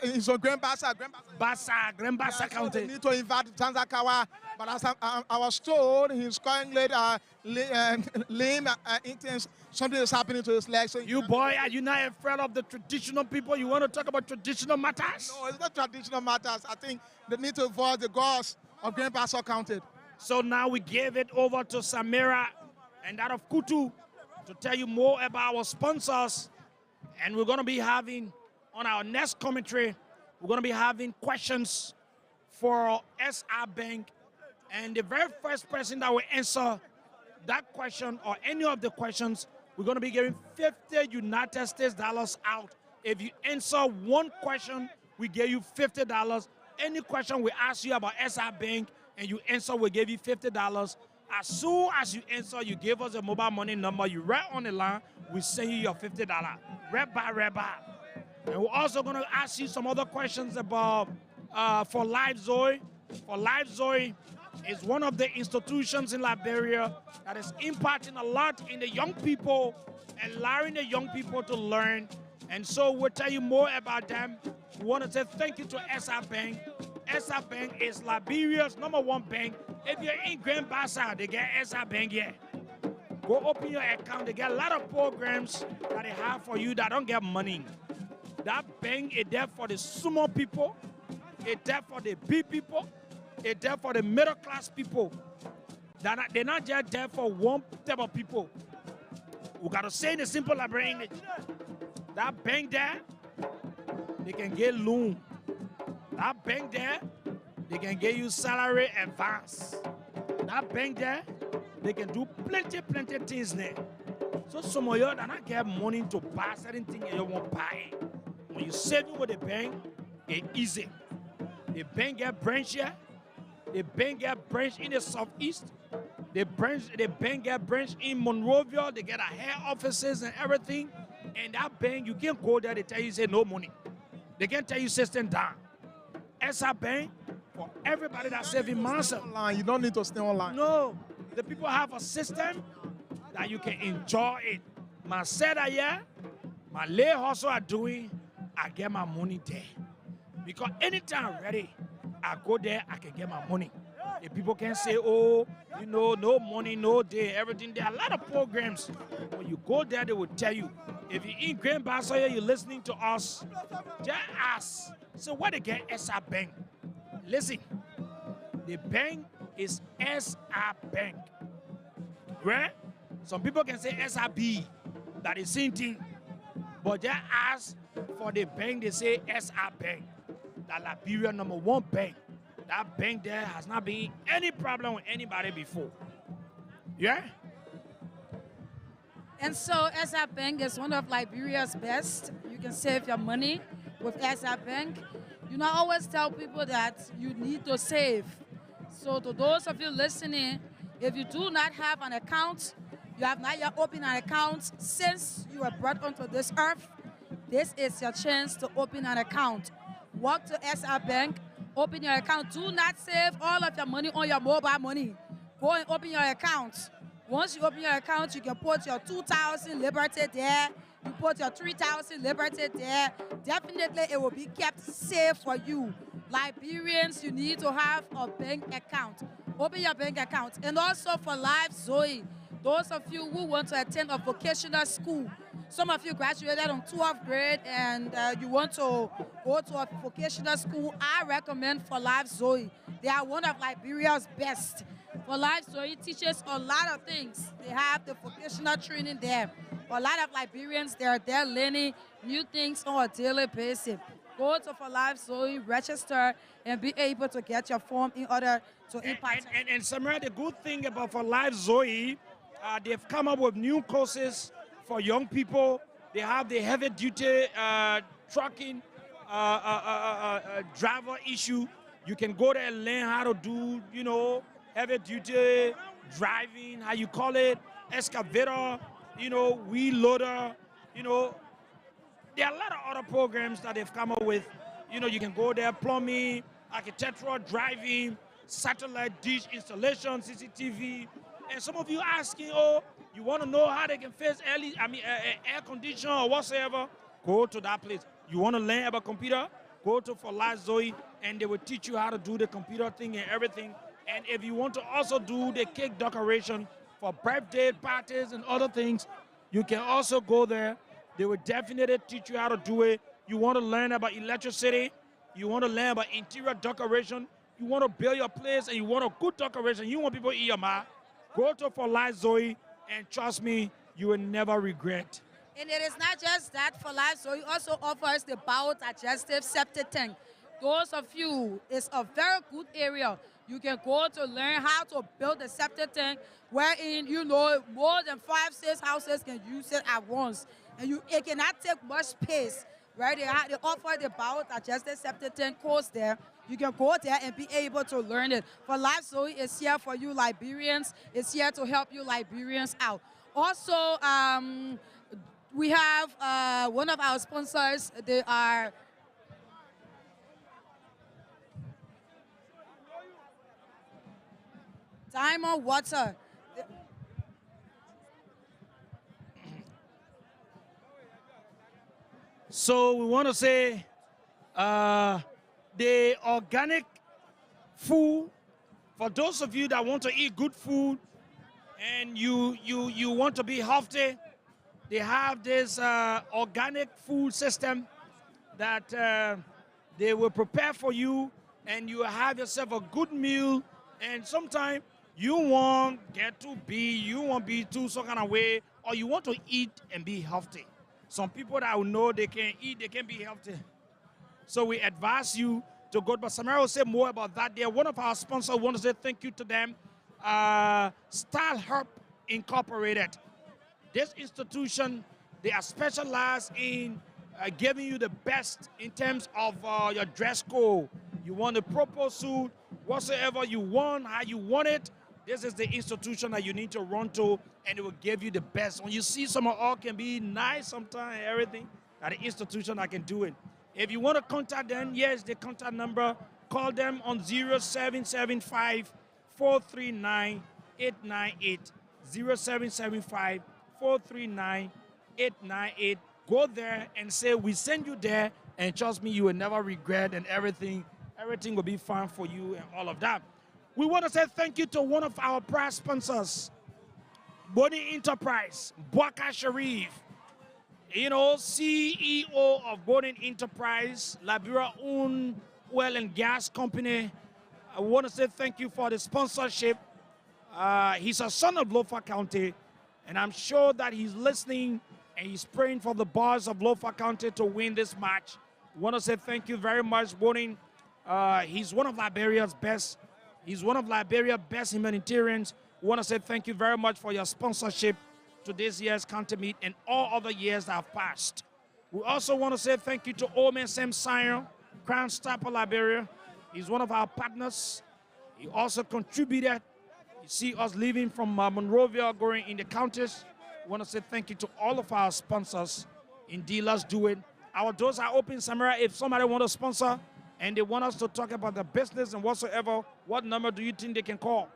He's on Grand Bassa. Grand Bassa County. So they need to invite Zaza Kawa. But as I was told, he's currently lame, intense. Something is happening to his legs. So You boy, are you not afraid of the traditional people? You want to talk about traditional matters? no, it's not traditional matters. I think they need to involve the gods of Grand Bassa County. So now we gave it over to Samira and that of Kutu to tell you more about our sponsors. And we're going to be having, on our next commentary, we're going to be having questions for SR Bank. And the very first person that will answer that question or any of the questions, we're going to be giving 50 United States dollars out. If you answer one question, we give you $50. Any question we ask you about SR Bank and you answer, we give you $50. As soon as you answer, you give us a mobile money number, you write on the line, we send you your $50. Red bar. And we're also going to ask you some other questions about For Life Zoe. For Life Zoe is one of the institutions in Liberia that is impacting a lot in the young people and allowing the young people to learn. And so we'll tell you more about them. We want to say thank you to SR Bank. SR Bank is Liberia's #1 bank. If you're in Grand Bassa, they get SR Bank here. Go open your account. They get a lot of programs that they have for you that don't get money. That bank is there for the small people. It's there for the big people. It's there for the middle class people. They're not just there for one type of people. We got to say in the simple Liberian English. That bank there, they can get loan. That bank there, they can get you salary advance. That bank there, they can do plenty things there. So some of you that not get money to buy certain things you won't buy. When you save it with the bank, it's easy. The bank get branch here. The bank get branch in the southeast. The bank get branch in Monrovia. They get a head offices and everything. And that bank, you can't go there, they tell you, say no money. They can't tell you system down. SR Bank, for everybody that's saving massive. Online. You don't need to stay online. No, the people have a system that you can enjoy it. My set here, my lay hustle are doing, I get my money there. Because anytime I'm ready, I go there, I can get my money. The people can say, oh, you know, no money, no day, everything. There are a lot of programs. When you go there, they will tell you. If you're in Grand Bassa here, you're listening to us, just ask. So what they get SR Bank? Listen, the bank is SR Bank. Right? Some people can say SRB, that is the same thing. But just ask for the bank, they say SR Bank. That Liberia #1 bank. That bank there has not been any problem with anybody before. Yeah? And so SR Bank is one of Liberia's best. You can save your money with SR Bank. You not always tell people that you need to save. So to those of you listening, if you do not have an account, you have not yet opened an account since you were brought onto this earth, this is your chance to open an account. Walk to SR Bank, open your account. Do not save all of your money on your mobile money. Go and open your account. Once you open your account, you can put your 2,000 Liberty there. You put your 3,000 Liberty there. Definitely, it will be kept safe for you. Liberians, you need to have a bank account. Open your bank account. And also for Life Zoe, those of you who want to attend a vocational school, some of you graduated on 12th grade and you want to go to a vocational school, I recommend For Life Zoe. They are one of Liberia's best. For Life Zoe teaches a lot of things. They have the vocational training there. For a lot of Liberians, they are there learning new things on a daily basis. Go to For Life Zoe, register, and be able to get your form in order to impact. And Samara, the good thing about For Life Zoe, they've come up with new courses for young people. They have the heavy-duty trucking driver issue. You can go there and learn how to do, you know, heavy-duty driving, how you call it. excavator, wheel loader, you know, there are a lot of other programs that they've come up with. You can go there, plumbing, architectural, driving, satellite dish installation, CCTV. And some of you asking, oh, you want to know how they can fix air conditioner or whatsoever? Go to that place. You want to learn about computer? Go to For Life Zoe, and they will teach you how to do the computer thing and everything. And if you want to also do the cake decoration for birthday parties and other things, you can also go there. They will definitely teach you how to do it. You want to learn about electricity. You want to learn about interior decoration. You want to build your place and you want a good decoration. You want people in your mouth. Go to For Life Zoe, and trust me, you will never regret. And it is not just that For Life, so he also offers the biodigestive septic tank. Those of you, it's a very good area. You can go to learn how to build a septic tank wherein, more than 5-6 houses can use it at once. And it cannot take much space, right? They offer the biodigestive septic tank course there. You can go there and be able to learn it. For Life Zoe is here for you Liberians. It's here to help you Liberians out. Also, we have one of our sponsors. They are Diamond Water. So we want to say the organic food, for those of you that want to eat good food and you want to be healthy, they have this organic food system that they will prepare for you, and you have yourself a good meal. And sometimes you won't get to be, you won't be too some kind of way, or you want to eat and be healthy. Some people that will know they can eat, they can be healthy. So we advise you to go, but Samara will say more about that. They're one of our sponsors. We want to say thank you to them. Style Herb Incorporated. This institution, they are specialized in giving you the best in terms of your dress code. You want a proper suit, whatsoever you want, how you want it. This is the institution that you need to run to, and it will give you the best. When you see someone all can be nice sometimes and everything, at the institution I can do it. If you want to contact them, yes, the contact number, call them on 0775 439 898. 0775 439 898. Go there and say we send you there, and trust me, you will never regret, and everything will be fine for you and all of that. We want to say thank you to one of our prize sponsors, Boni Enterprise, Bwaka Sharif, CEO of Boni Enterprise, Liberia own oil and gas company. I want to say thank you for the sponsorship. He's a son of Lofa County, and I'm sure that he's listening and he's praying for the boys of Lofa County to win this match. We want to say thank you very much, Boni. He's one of Liberia's best. He's one of Liberia's best humanitarians. We want to say thank you very much for your sponsorship to this year's county meet and all other years that have passed. We also want to say thank you to Old Man Sam Sion, Crown Star of Liberia. He's one of our partners. He also contributed. You see us leaving from Monrovia, going in the counties. We want to say thank you to all of our sponsors. Indeed, let's do it. Our doors are open, Samara. If somebody wants to sponsor and they want us to talk about the business and whatsoever, what number do you think they can call?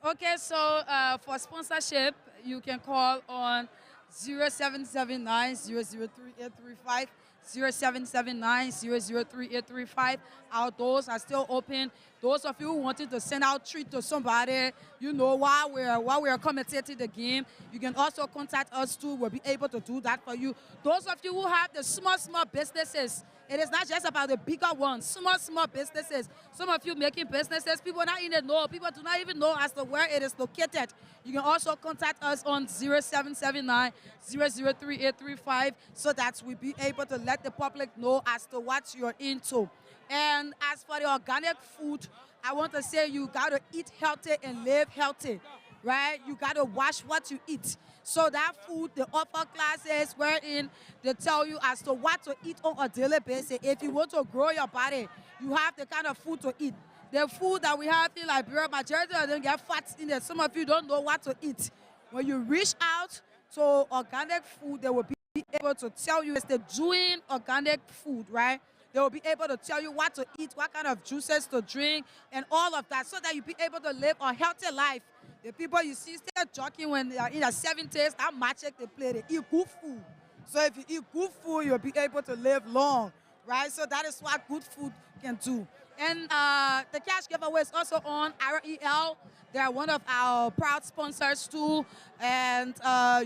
Okay, so for sponsorship, you can call on 0779 003 0779-003-835. Our doors are still open. Those of you who wanted to send out treat to somebody, while we're commentating the game, you can also contact us too. We'll be able to do that for you. Those of you who have the small businesses, it is not just about the bigger ones, small businesses. Some of you making businesses, people not even know, people do not even know as to where it is located. You can also contact us on 0779-003-835 so that we'll be able to let the public know as to what you're into. And as for the organic food, I want to say you got to eat healthy and live healthy, right? You got to watch what you eat. So that food, they offer classes wherein they tell you as to what to eat on a daily basis. If you want to grow your body, you have the kind of food to eat. The food that we have in Liberia, majority of them get fats in there. Some of you don't know what to eat. When you reach out to organic food, they will be able to tell you, it's the doing organic food, right? They will be able to tell you what to eat, what kind of juices to drink, and all of that, so that you'll be able to live a healthy life. The people you see still jogging when they are in their 70s, that magic they play, they eat good food. So if you eat good food, you'll be able to live long, right? So that is what good food can do. And the cash giveaway is also on REL. They are one of our proud sponsors too. And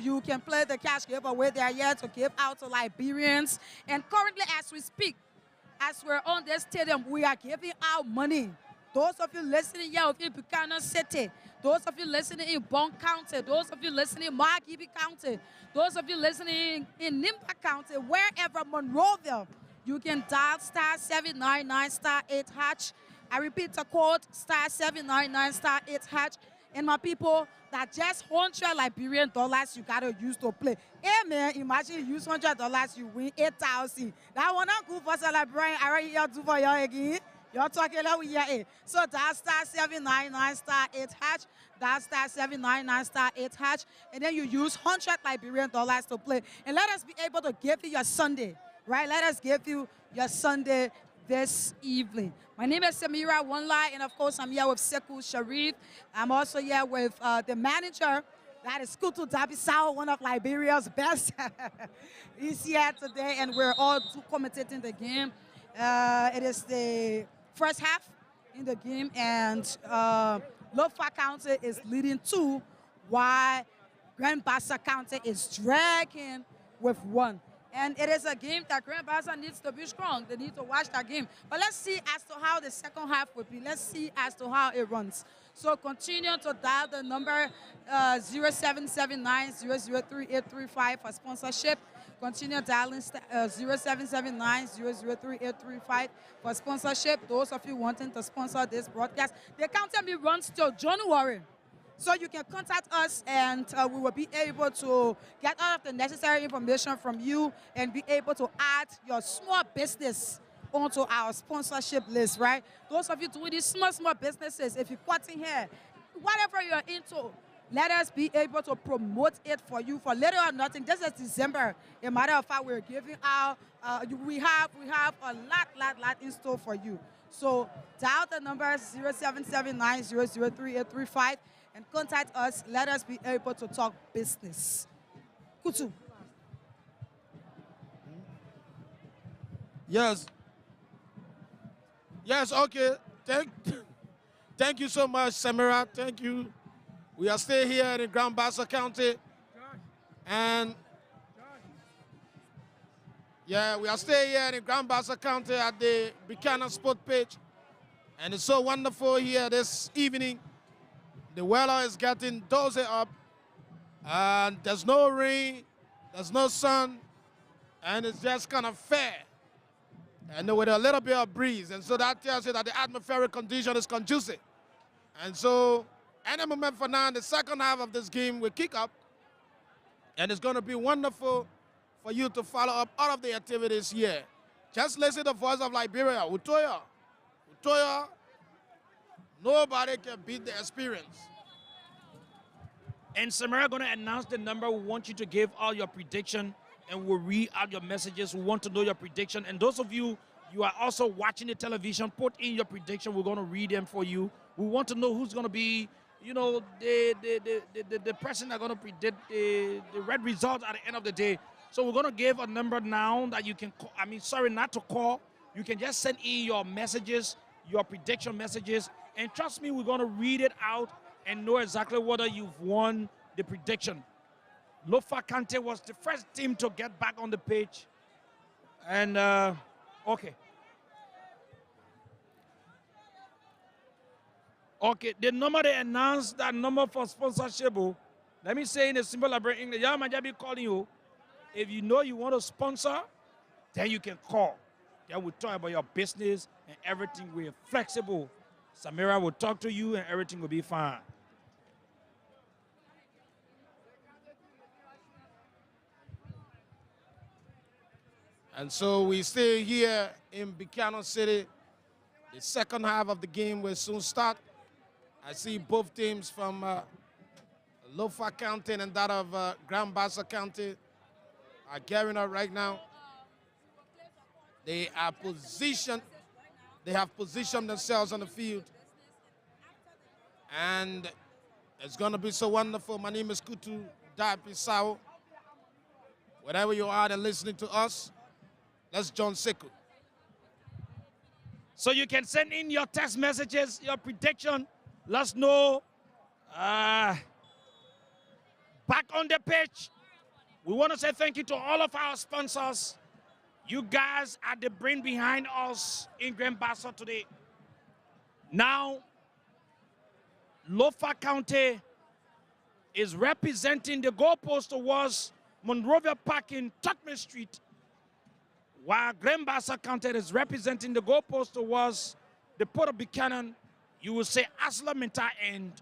you can play the cash giveaway. They are here to give out to Liberians. And currently, as we speak, as we're on this stadium, we are giving out money. Those of you listening here in Buchanan City, those of you listening in Bond County, those of you listening in Margibi County, those of you listening in Nimba County, wherever, Monrovia, you can dial *799*8#. I repeat the code, *799*8#. And my people, that just $100 Liberian dollars you gotta use to play. Hey man, imagine you use $100, you win 8,000. That one not good for Liberian. I already do for you again. You're talking about yeah. So that's *799*8#. That's *799*8#. And then you use $100 Liberian dollars to play. And let us be able to give you your Sunday, right? Let us give you your Sunday this evening. My name is Samira Onlai, and of course I'm here with Sekou Sharif. I'm also here with the manager, that is Kutu Dabisao, one of Liberia's best. He's here today, and we're all commentating the game. It is the first half in the game, and Lofa County is leading 2, while Grand Bassa County is dragging with 1. And it is a game that Grand Bassa needs to be strong. They need to watch that game. But let's see as to how the second half will be. Let's see as to how it runs. So continue to dial the number 0779-003-835 for sponsorship. Continue dialing 0779-003-835 for sponsorship. Those of you wanting to sponsor this broadcast, the counter runs till January. So you can contact us, and we will be able to get all of the necessary information from you and be able to add your small business onto our sponsorship list, right? Those of you doing these small businesses, if you're cutting hair, whatever you're into, let us be able to promote it for you for little or nothing. This is December. A matter of fact, we're giving out, we have a lot in store for you. So dial the number 0779-003-835 and contact us. Let us be able to talk business. Kutu. Yes. Yes, okay. Thank you so much, Samira. Thank you. We are still here in Grand Bassa County. And yeah, we are still here in Grand Bassa County at the Buchanan Sport Pitch. And it's so wonderful here this evening. The weather is getting dozy up. And there's no rain, there's no sun, and it's just kind of fair. And with a little bit of breeze. And so that tells you that the atmospheric condition is conducive. And so any moment for now, the second half of this game will kick up. And it's going to be wonderful for you to follow up all of the activities here. Just listen to the voice of Liberia. Utoya. Utoya. Nobody can beat the experience. And Samara going to announce the number. We want you to give all your prediction, and we'll read out your messages. We want to know your prediction. And those of you are also watching the television, put in your prediction. We're going to read them for you. We want to know who's going to be, you know, the person that's going to predict the red results at the end of the day. So we're going to give a number now that you can call. I mean, sorry, not to call. You can just send in your messages, your prediction messages. And trust me, we're going to read it out and know exactly whether you've won the prediction. Lofa Kante was the first team to get back on the pitch. And, okay. Okay, the number they announced, that number for sponsorship, let me say in a simple Liberian English, yeah, might be calling you. If you know you want to sponsor, then you can call. Then we'll talk about your business and everything. We're flexible. Samira will talk to you and everything will be fine. And so we stay here in Buchanan City. The second half of the game will soon start. I see both teams from Lofa County and that of Grand Bassa County are gearing up right now. They are positioned. They have positioned themselves on the field. And it's going to be so wonderful. My name is Kutu Dapisao. Wherever you are and listening to us, let's join Sekou. So you can send in your text messages, your prediction. Let us know. Back on the pitch, we want to say thank you to all of our sponsors. You guys are the brain behind us in Grand Bassa today. Now, Lofa County is representing the goalpost towards Monrovia Park in Totman Street, while Grand Bassa County is representing the goalpost towards the Port of Buchanan. You will say Asla Minta and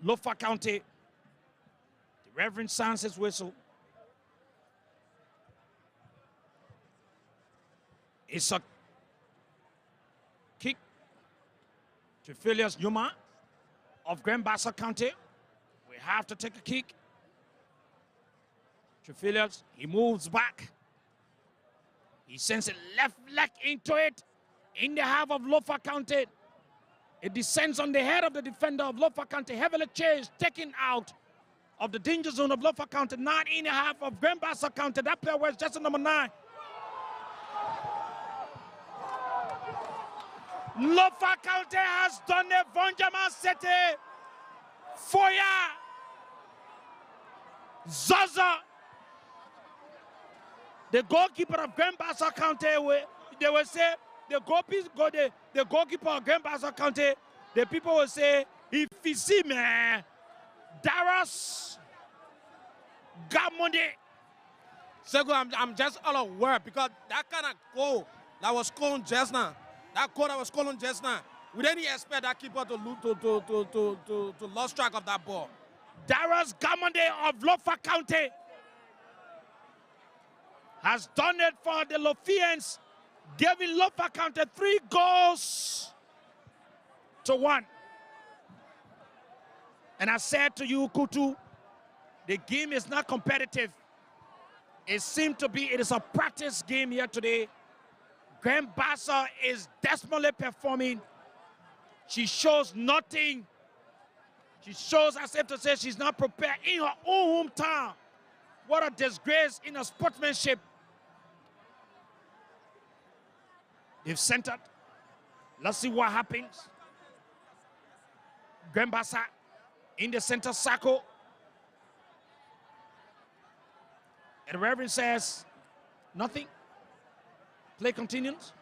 Lofa County. The Reverend sounds his whistle. It's a kick to Phileas Numa of Grand Bassa County. We have to take a kick. Phileas, he moves back. He sends a left leg into it in the half of Lofa County. It descends on the head of the defender of Lofa County, heavily chased, taken out of the danger zone of Lofa County. 9.5 of Grand Bassa County. That player was just number 9. Lofa County has done a Vonjaman City. Foya. Zaza. The goalkeeper of Grand Bassa County, they will say, the goalkeeper of Grand Bassa County, the people will say, if you see me, Daras Gamonde. Sekou, I'm just all of work because that kind of goal that was scored just now, we didn't expect that keeper to lose track of that ball. Daras Gamonde of Lofa County has done it for the Lofians, giving Lofa County 3 goals to 1. And I said to you, Kutu, the game is not competitive. It seemed to be, it is a practice game here today. Grand Bassa is desperately performing. She shows nothing. She shows as if to say she's not prepared in her own hometown. What a disgrace in her sportsmanship. They've centered. Let's see what happens. Grand Bassa in the center circle. And the Reverend says, nothing. Play continues.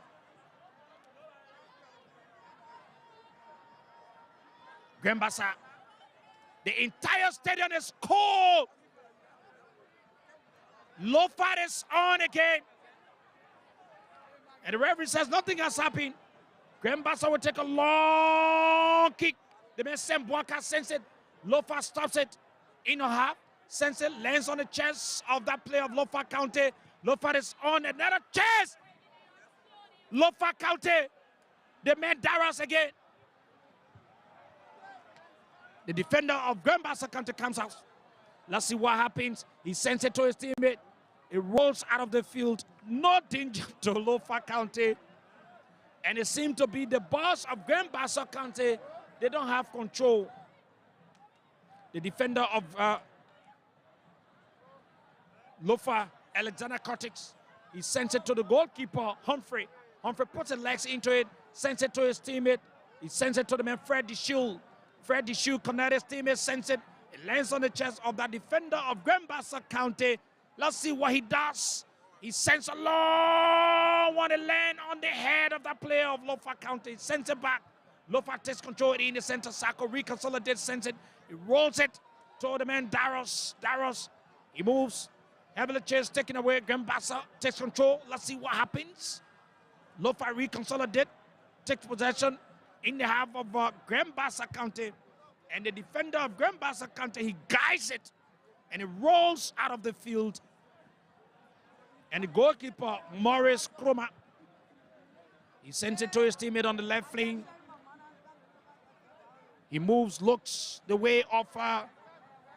Grand Bassa. The entire stadium is cold. Lofa is on again. And the referee says nothing has happened. Grand Bassa will take a long kick. The man Sembuaka sends it. Lofa stops it in a half. Sends it, lands on the chest of that player of Lofa County. Lofa is on another chest. Lofa County. The man Daras again. The defender of Grand Bassa County comes out. Let's see what happens. He sends it to his teammate. It rolls out of the field. No danger to Lofa County. And it seemed to be the boss of Grand Bassa County. They don't have control. The defender of Lofa, Alexander Cortex, he sends it to the goalkeeper, Humphrey. Humphrey puts his legs into it, sends it to his teammate. He sends it to the man, Fred Deshoul. Fred Deshoul, Connecticut's teammate, sends it. It lands on the chest of the defender of Grand Bassa County. Let's see what he does. He sends a long one to land on the head of the player of Lofa County. Sends it back. Lofa takes control in the center circle, reconsolidates, sends it. He rolls it to the man Daros. Daros, he moves. Heavily chased, taken away. Grand Bassa takes control. Let's see what happens. Lofa reconsolidates, takes possession in the half of Grand Bassa County. And the defender of Grand Bassa County, he guides it. And it rolls out of the field. And the goalkeeper, Morris Kroma, he sends it to his teammate on the left flank. He moves, looks the way of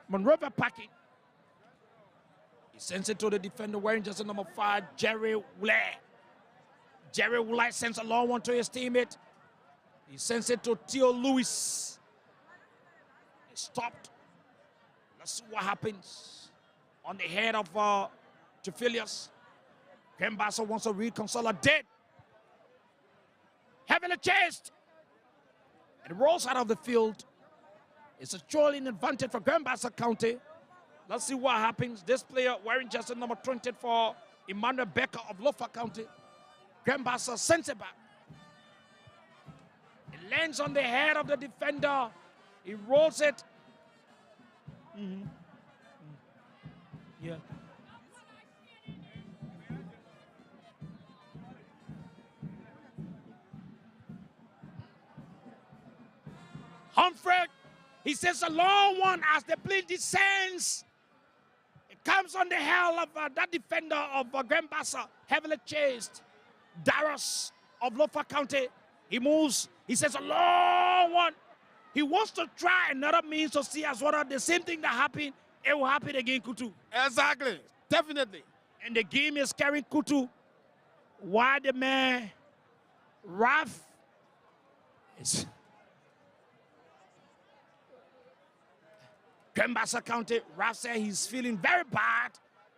Monrovia Paki. He sends it to the defender wearing jersey number 5, Jerry Wule. Jerry Wule sends a long one to his teammate. He sends it to Theo Lewis. He stopped. Let's see what happens on the head of Tefilius. Bassa wants to reconsolidate. Heavily chased. And rolls out of the field. It's a trolling advantage for Bassa County. Let's see what happens. This player wearing jersey number 20 for Emmanuel Becker of Lofa County. Bassa sends it back. It lands on the head of the defender. He rolls it. Yeah. Humphrey, he says a long one as the plane descends. It comes on the hell of that defender of Bassa, heavily chased. Darius of Lofa County, he moves. He says a long one. He wants to try another means to see as well the same thing that happened, it will happen again, Kutu. Exactly. Definitely. And the game is carrying Kutu. Why the man, Raf, is... Bassa County, Raf said he's feeling very bad,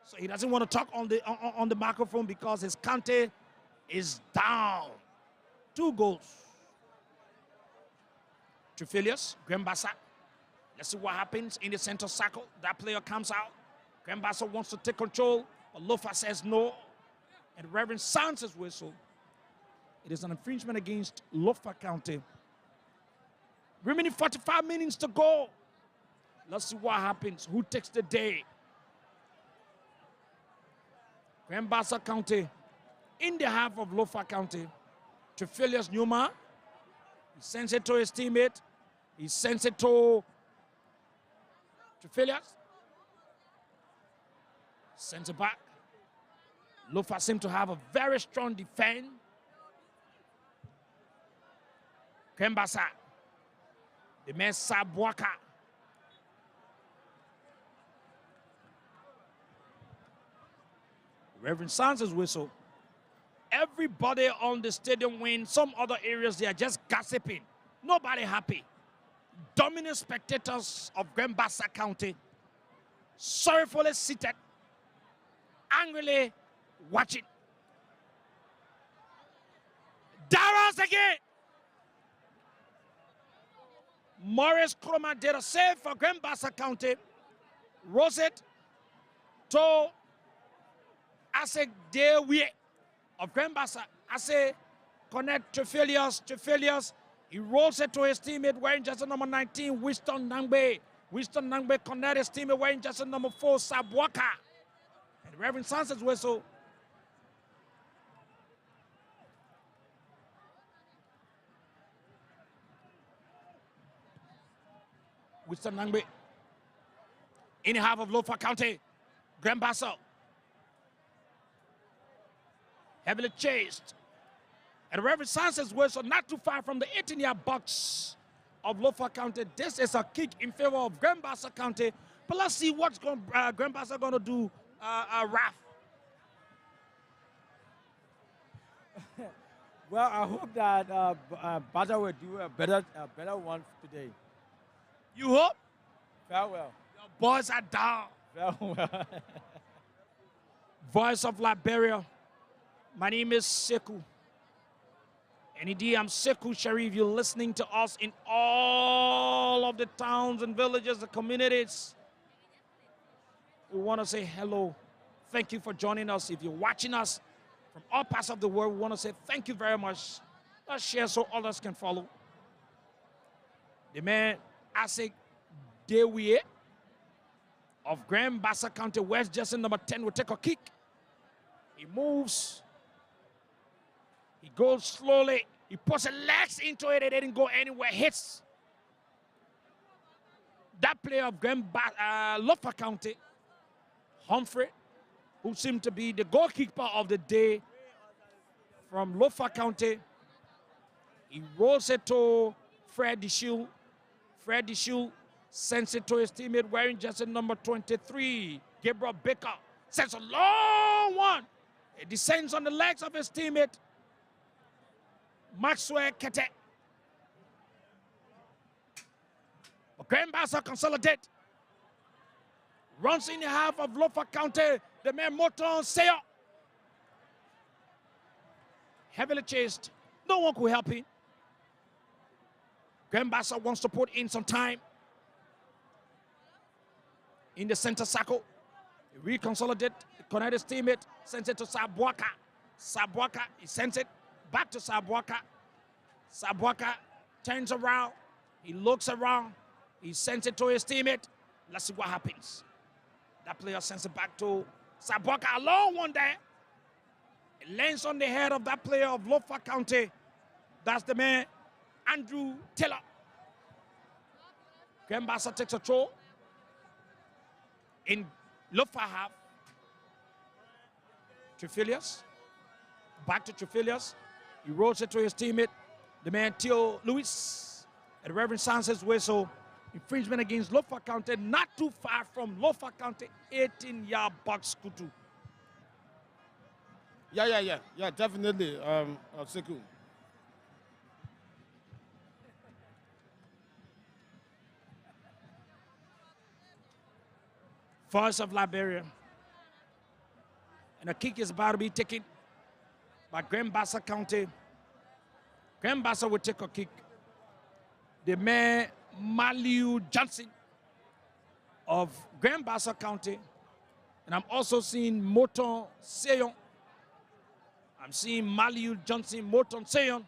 so he doesn't want to talk on the microphone because his county is down. 2 goals. Tefilius, Bassa. Let's see what happens in the center circle. That player comes out. Bassa wants to take control, but Lofa says no. And Reverend sounds his whistle. It is an infringement against Lofa County. Remaining 45 minutes to go. Let's see what happens. Who takes the day? Bassa County in the half of Lofa County. Tefilius Numa. He sends it to his teammate. He sends it to Tefilius. Sends it back. Lofa seems to have a very strong defense. Bassa. The man Sabwaka. Reverend Sansa's whistle. Everybody on the stadium win. Some other areas, they are just gossiping. Nobody happy. Dominant spectators of Bassa County, sorrowfully seated, angrily watching. Darius again. Morris Kroma did a save for Bassa County. Rose it to Ase Dewe of Bassa. Ase connect to Tefilius. He rolls it to his teammate wearing jersey number 19, Winston Nangbe. Winston Nangbe connect his teammate wearing jersey number 4, Sabwaka. And Reverend Sanson's whistle. Winston Nangbe in the half of Lofa County. Bassa. Heavily chased. And Reverend Sanson's whistle not too far from the 18-yard box of Lofa County. This is a kick in favor of Bassa County. But let's see what's Bassa going to do, Raf. Well, I hope that Bassa will do a better one today. You hope? Farewell. Your boys are down. Farewell. Voice of Liberia. My name is Sekou. And indeed, I'm Sekou Sharif. You're listening to us in all of the towns and villages, the communities. We want to say hello. Thank you for joining us. If you're watching us from all parts of the world, we want to say thank you very much. Let's share so others can follow. The man, Asik Dewe of Bassa County, West Jersey number 10, will take a kick. He moves. He goes slowly. He puts his legs into it. It didn't go anywhere. Hits that player of Lofa County, Humphrey. who seemed to be the goalkeeper of the day from Lofa County. He rolls it to Fred Deshiel. Fred Deshiel sends it to his teammate wearing jersey number 23, Gabriel Baker. Sends a long one. It descends on the legs of his teammate, Maxwell Kete. But Grand Bassa consolidate. Runs in the half of Lofa County. The man Moton Seyo. Heavily chased. No one could help him. Grand Bassa wants to put in some time. In the center circle. He reconsolidate. Connect his teammate. Sends it to Sabuaka. Sabuaka, he sends it back to Sabuaka. Sabuaka turns around. He looks around. He sends it to his teammate. Let's see what happens. That player sends it back to Sabuaka. A long one there. It lands on the head of that player of Lofa County. That's the man, Andrew Taylor. Grand Bassa takes a throw. In Lofa half. Trifilius. Back to Trifilius. He rolls it to his teammate, the man Theo Lewis. And Reverend sounds his whistle. Infringement against Lofa County, not too far from Lofa County, 18-yard box Kutu. Yeah, definitely, Sekou. Voice of Liberia. And a kick is about to be taken by Grand Bassa County. Grand Bassa will take a kick. The man Maliu Johnson of Grand Bassa County. And I'm also seeing Moton Seyon. I'm seeing Maliu Johnson, Moton Seyon.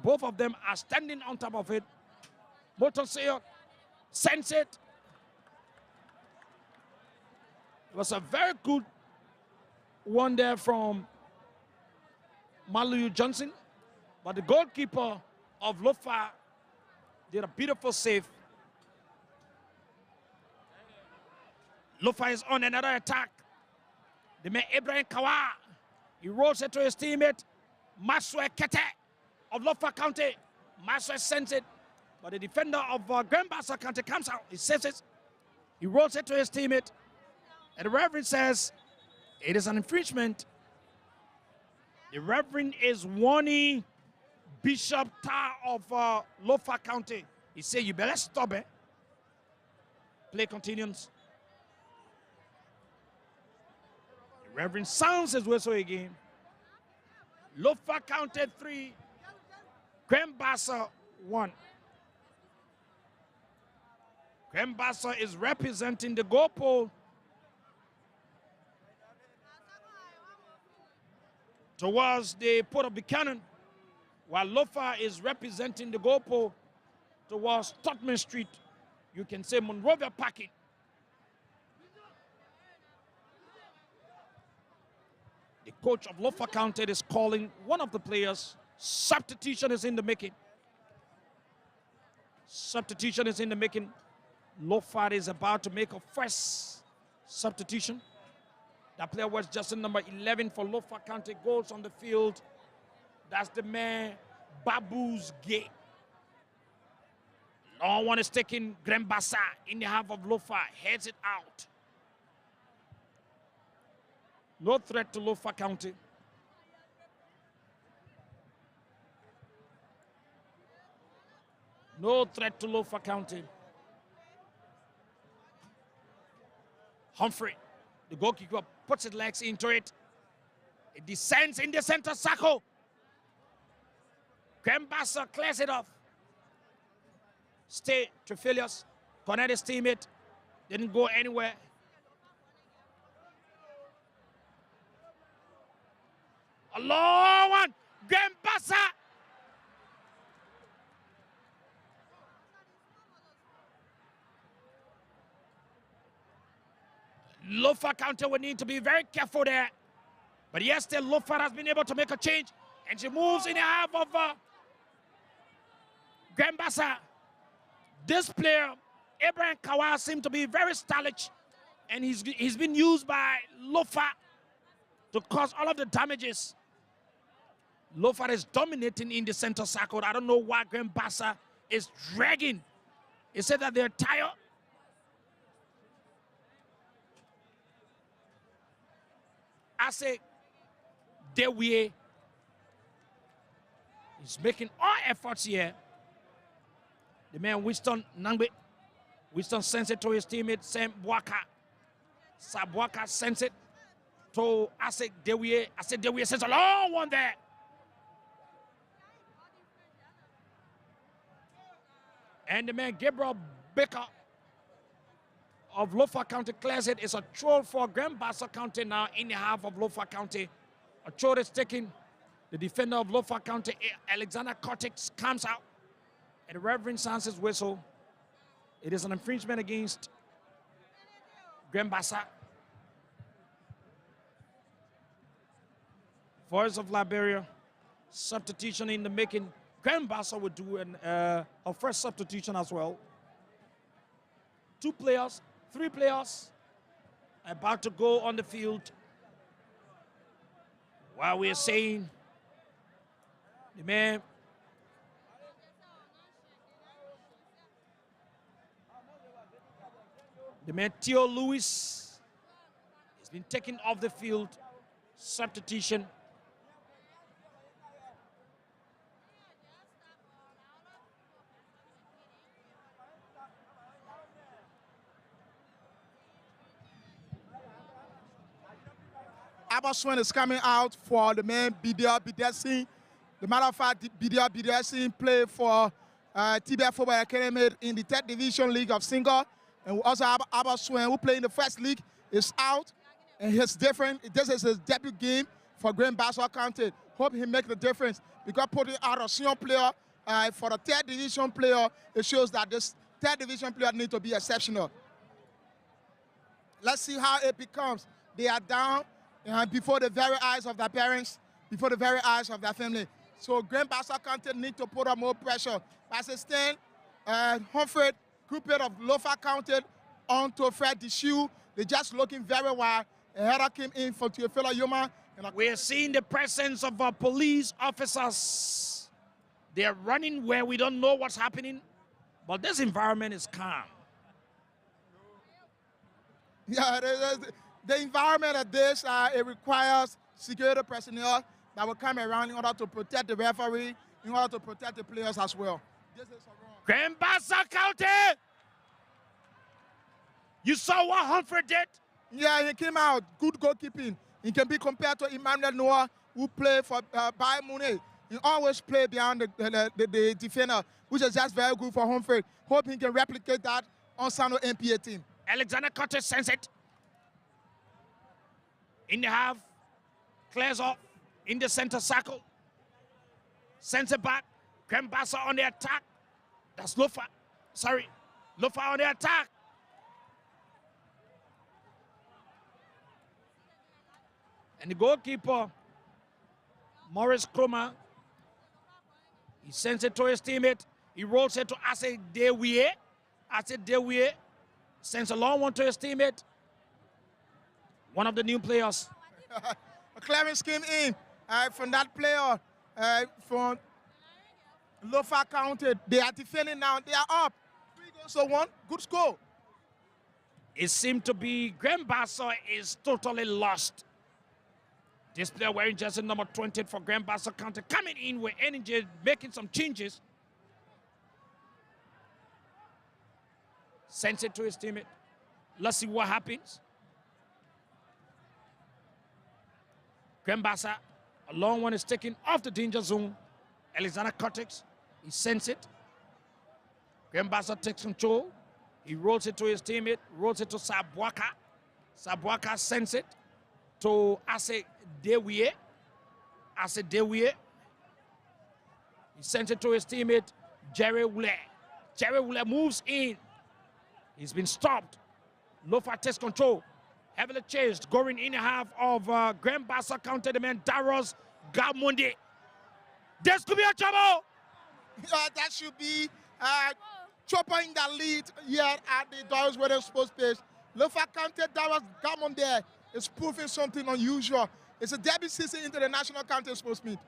Both of them are standing on top of it. Moton Seyon sends it. It was a very good one there from Maliu Johnson. But the goalkeeper of Lofa did a beautiful save. Lofa is on another attack. The man Ibrahim Kawa. He rolls it to his teammate, Maxwell Kete of Lofa County. Maxwell sends it. But the defender of Grand Bassa County comes out. He saves it. He rolls it to his teammate. And the referee says it is an infringement. The referee is warning Bishop Tar of Lofa County. He said, you better stop it. Play continues. The referee sounds his whistle again. Lofa County 3, Grand Bassa 1. Grand Bassa is representing the goal pole towards the Port of Buchanan, while Lofa is representing the goal pole towards Totman Street. You can say Monrovia Parking. The coach of Lofa County is calling one of the players. Substitution is in the making. Substitution is in the making. Lofa is about to make a first substitution. That player was just in number 11 for Lofa County. Goals on the field. That's the man, Babu's Gay. Long one is taking Grand Bassa in the half of Lofa. Heads it out. No threat to Lofa County. No threat to Lofa County. Humphrey, the goalkeeper, puts his legs into it. It descends in the center circle. Grand Bassa clears it off. Stay Trifilius, connect his teammate. Didn't go anywhere. A long one. Grand Bassa. Lofa County will need to be very careful there. But yes, still Lofa has been able to make a change. And she moves in the half of Grand Bassa. This player, Abraham Kawa, seems to be very stylish. And he's been used by Lofa to cause all of the damages. Lofa is dominating in the center circle. I don't know why Grand Bassa is dragging. He said that they're tired. I say, Dewie is making all efforts here. The man Winston Nangbe. Winston sends it to his teammate Sam Bwaka. Sabwaka sends it to Ase Dewie. Ase Dewie sends a long one there. And the man Gabriel Baker of Lofa County clears it. It's a throw for Grand Bassa County now in the half of Lofa County. A throw is taken. The defender of Lofa County, Alexander Cortex, comes out. And the Reverend sounds his whistle. It is an infringement against Grand Bassa. Voice of Liberia, substitution in the making. Grand Bassa would do a first substitution as well. 2 players, 3 players about to go on the field. While we're saying the man Theo Lewis has been taken off the field. Substitution. Abaswan is coming out for the man Bidia Bidesi. The matter of fact, Bidia Bidesi played for TBF Football Academy in the 3rd Division League of Single. And we also have Abaswan, who played in the 1st league, is out. And he's different. This is his debut game for Grand Bassa County. Hope he makes the difference. Because putting out a senior player for the 3rd Division player, it shows that this 3rd Division player needs to be exceptional. Let's see how it becomes. They are down before the very eyes of their parents, before the very eyes of their family. So Grand Bassa County need to put up more pressure. As it stands, Humphrey, group head of Lofa County, on to Fred Deshu. They're just looking very wide. A header came in for Teofilo Yuma. We are seeing the presence of our police officers. They are running where we don't know what's happening, but this environment is calm. Yeah, the environment of this, it requires security personnel that will come around in order to protect the referee, in order to protect the players as well. This is wrong. Grand Bassa County! You saw what Humphrey did? Yeah, he came out. Good goalkeeping. He can be compared to Emmanuel Noah, who played for Bayern Munich. He always played behind the defender, which is just very good for Humphrey. Hope he can replicate that on Sano NPA team. Alexander Cortez sends it. In the half, clears off in the center circle. Sends it back. Grand Bassa on the attack. That's Lofa. Sorry. Lofa on the attack. And the goalkeeper, Morris Kroma, he sends it to his teammate. He rolls it to Ase Dewie. Ase Dewie sends a long one to his teammate. One of the new players. A clearance came in from that player from Lofa County. They are defending now. They are up. 3 goals to 1. Good score. It seemed to be Grand Bassa is totally lost. This player wearing jersey number 20 for Grand Bassa County coming in with energy, making some changes. Sends it to his teammate. Let's see what happens. Grand Bassa, a long one is taken off the danger zone. Alexander Cortex, he sends it. Grand Bassa takes control. He rolls it to his teammate, rolls it to Sabwaka. Sabwaka sends it to Ase Dewie. Ase Dewie. He sends it to his teammate, Jerry Wule. Jerry Wule moves in. He's been stopped. Lofa takes control. Heavily chased, going in half of Grand Bassa County, the man Daros Gamundi. This could be a trouble. That should be Chopper in the lead here at the Doris Weather Sports Page. Lofa County, Daros Gamundi is proving something unusual It's a debut season into the National County Sports Meet.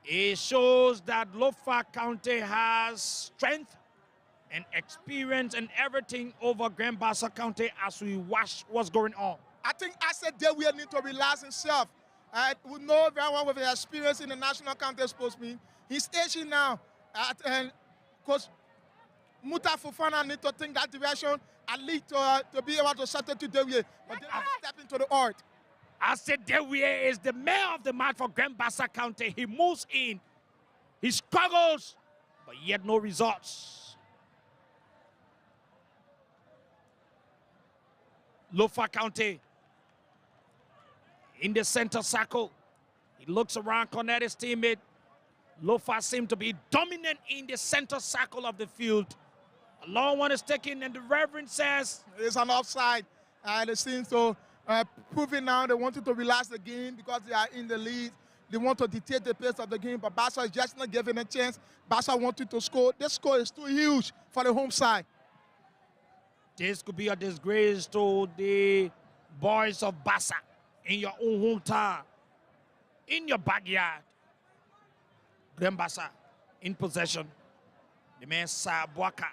It shows that Lofa County has strength and experience and everything over Grand Bassa County as we watch what's going on. I think I said that we need to relax himself. We know very well with his experience in the National County Sports Meet. He's aging now. And Coach Muta Fofana need to think that direction at least to be able to settle to Dewiye. But they have to step into the art. I said Dewiye is the mayor of the match for Grand Bassa County. He moves in, he struggles, but yet no results. Lofa County in the center circle. He looks around, connect his teammate. Lofa seems to be dominant in the center circle of the field. A long one is taken, and the Reverend says it's an offside. And it seems to proving now they wanted to relax the game because they are in the lead. They want to dictate the pace of the game, but Bassa is just not giving a chance. Bassa wanted to score. This score is too huge for the home side. This could be a disgrace to the boys of Bassa in your own hometown, in your backyard. Grand Bassa in possession. The man Sabwaka.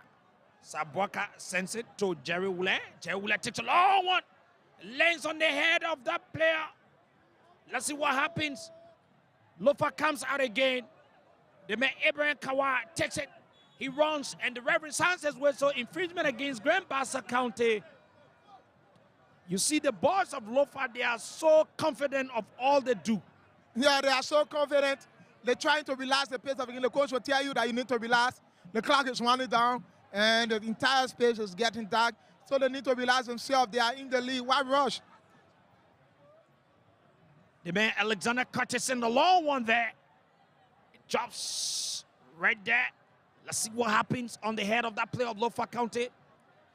Sabwaka sends it to Jerry Wule. Jerry Wule takes a long one. Lands on the head of that player. Let's see what happens. Lofa comes out again. The man Abraham Kawa takes it. He runs, and the Reverend sounds his whistle. Infringement against Grand Bassa County. You see the boys of Lofa, they are so confident of all they do. Yeah, they are so confident. They're trying to relax the pace of the game. The coach will tell you that you need to relax. The clock is running down, and the entire space is getting dark. So they need to relax themselves. They are in the lead. Why rush? The man Alexander Curtis in the long one there. It drops right there. Let's see what happens on the head of that player of Lofa County.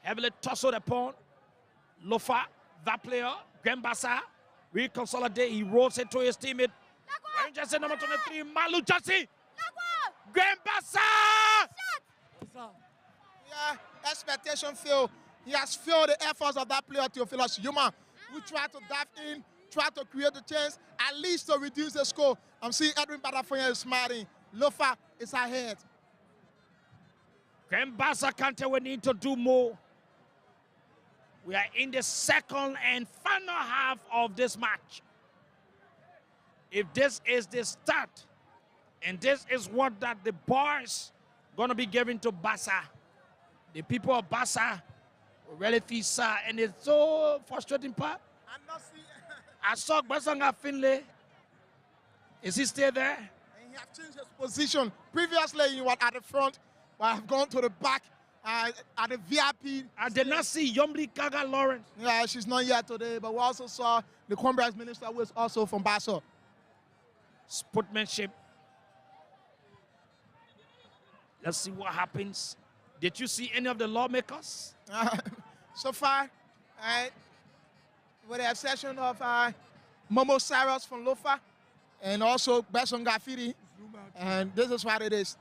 Heavily tussled upon. Lofa, that player, Grand Bassa, reconsolidate. He rolls it to his teammate. Wearing jersey number 23, Malu Jassi. Grand Bassa! Yeah, expectation failed. He has failed the efforts of that player, Theophilus Yuma, who tried to dive in, tried to create the chance, at least to reduce the score. I'm seeing Edwin Badafoya is smiling. Lofa is ahead. Grand Bassa County will need to do more. We are in the second and final half of this match. If this is the start, and this is what that the boys gonna be giving to Bassa, the people of Bassa will really feel sad, and it's so frustrating part. I saw Basanga Finlay. Is he still there? And he has changed his position. Previously, he was at the front, but I've gone to the back at the VIP. I did not see Yombli Kaga Lawrence. Yeah, she's not here today, but we also saw the Commerce Minister, who is also from Bassa. Sportsmanship. Let's see what happens. Did you see any of the lawmakers? So far, with the exception of Momo Cyrus from Lofa and also Besson Graffiti, and this is what it is.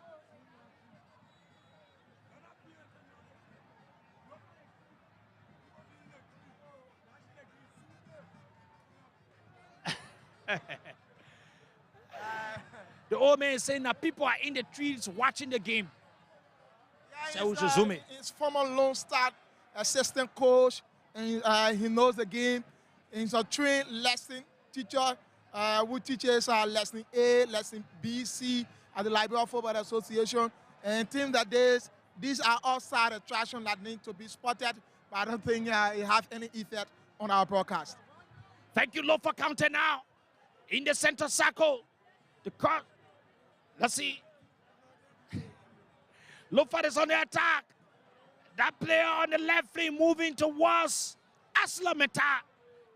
The old man is saying that people are in the trees watching the game. Yeah, he's former Lone Star assistant coach, and he knows the game. And he's a trained lesson teacher who teaches lesson A, lesson B, C at the Liberia Football Association. And team that these are outside attractions that need to be spotted, but I don't think it have any effect on our broadcast. Thank you, Lofa County now. In the center circle. The cross. Let's see. Lofa is on the attack. That player on the left wing moving towards Aslameta.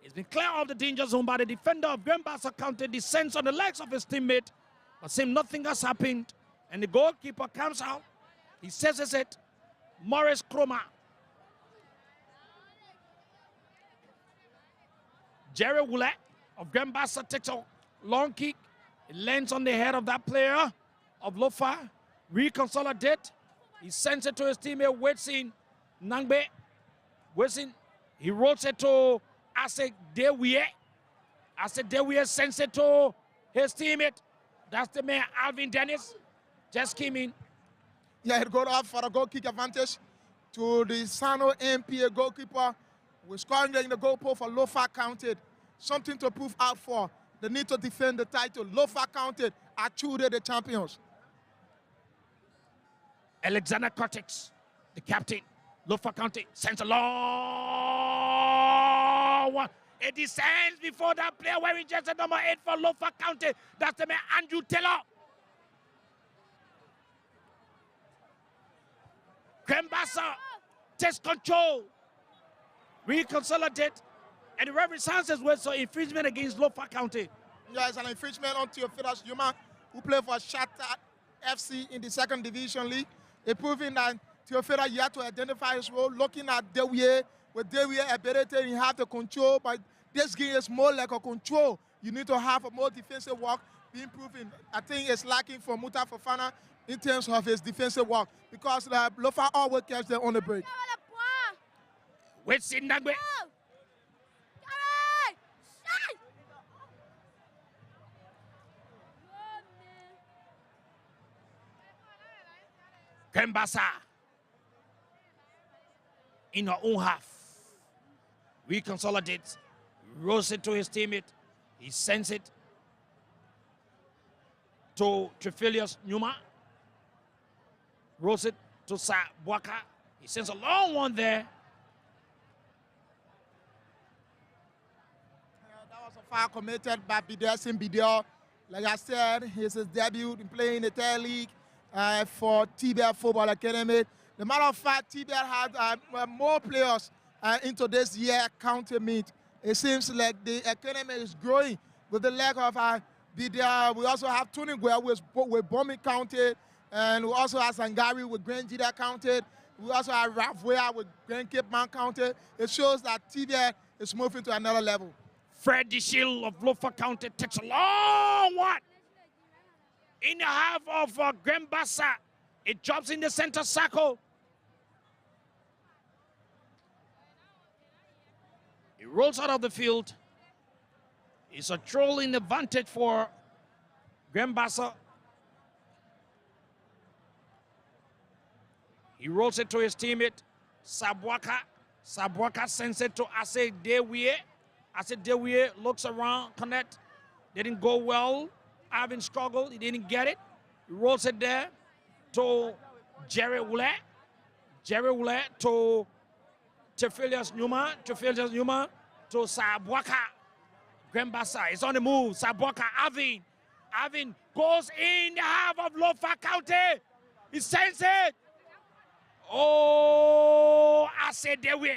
He's been clear of the danger zone by the defender of Grand Bassa County. Descends on the legs of his teammate. But seems nothing has happened. And the goalkeeper comes out. He says it. Morris Kroma. Jerry Wule of Grand Bassa takes a long kick. It lands on the head of that player of Lofa. Reconsolidate. He sends it to his teammate, Wetsin Nangbe. Wetsin, he rolls it to Asek Dewiye. I said, there we are sends it to his teammate. That's the man, Alvin Dennis. Just came in. Yeah, it got up for a goal kick advantage to the Sano MPA goalkeeper. We're scoring in the goal post for Lofa counted. Something to prove out for. They need to defend the title. Lofa counted are truly the champions. Alexander Cortex, the captain, Lofa County, sends a long one. It descends before that player wearing jersey number 8 for Lofa County. That's the man, Andrew Taylor. Bassa takes control. Reconsolidate. And the referee signs as well, so infringement against Lofa County. Yeah, it's an infringement on Theophilus Yuma, who played for Shatta FC in the 2nd Division League. It's proving that Theophilus yet to identify his role, looking at Dewier. With Dewier ability, he have the control, but this game is more like a control. You need to have a more defensive work being proven. I think it's lacking for Muta Fofana in terms of his defensive work, because the Lofa always catch them on the break. With Sindangwe. Bassa in her own half. Reconsolidates, rolls it to his teammate. He sends it to Trefilius Numa. Rolls it to Sabwaka. He sends a long one there. That was a foul committed by Bidelsin Bidel. Like I said, it's his debut in playing the third league for TBL Football Academy. The matter of fact, TBL had more players into this year county meet. It seems like the academy is growing with the leg of Bidel. We also have Tuningwe with Bombing County, and we also have Sangari with Grand Jida County. We also have Rafwea with Grand Cape Mount County. It shows that TBL is moving to another level. Freddy Shield of Lofa County takes a long one. In the half of Bassa. It drops in the center circle. It rolls out of the field. It's a trolling advantage for Bassa. He rolls it to his teammate, Sabwaka. Sabwaka sends it to Ase Dewie. Ase Dewie looks around, connect. Didn't go well. Alvin struggled, he didn't get it. He rolls it there to Jerry Wule. Jerry Wule to Trefilius Numa. Trefilius Numa to Sabwaka. Bassa is on the move. Sabwaka, Alvin. Alvin goes in the half of Lofa County. He sends it. Oh, I said there we.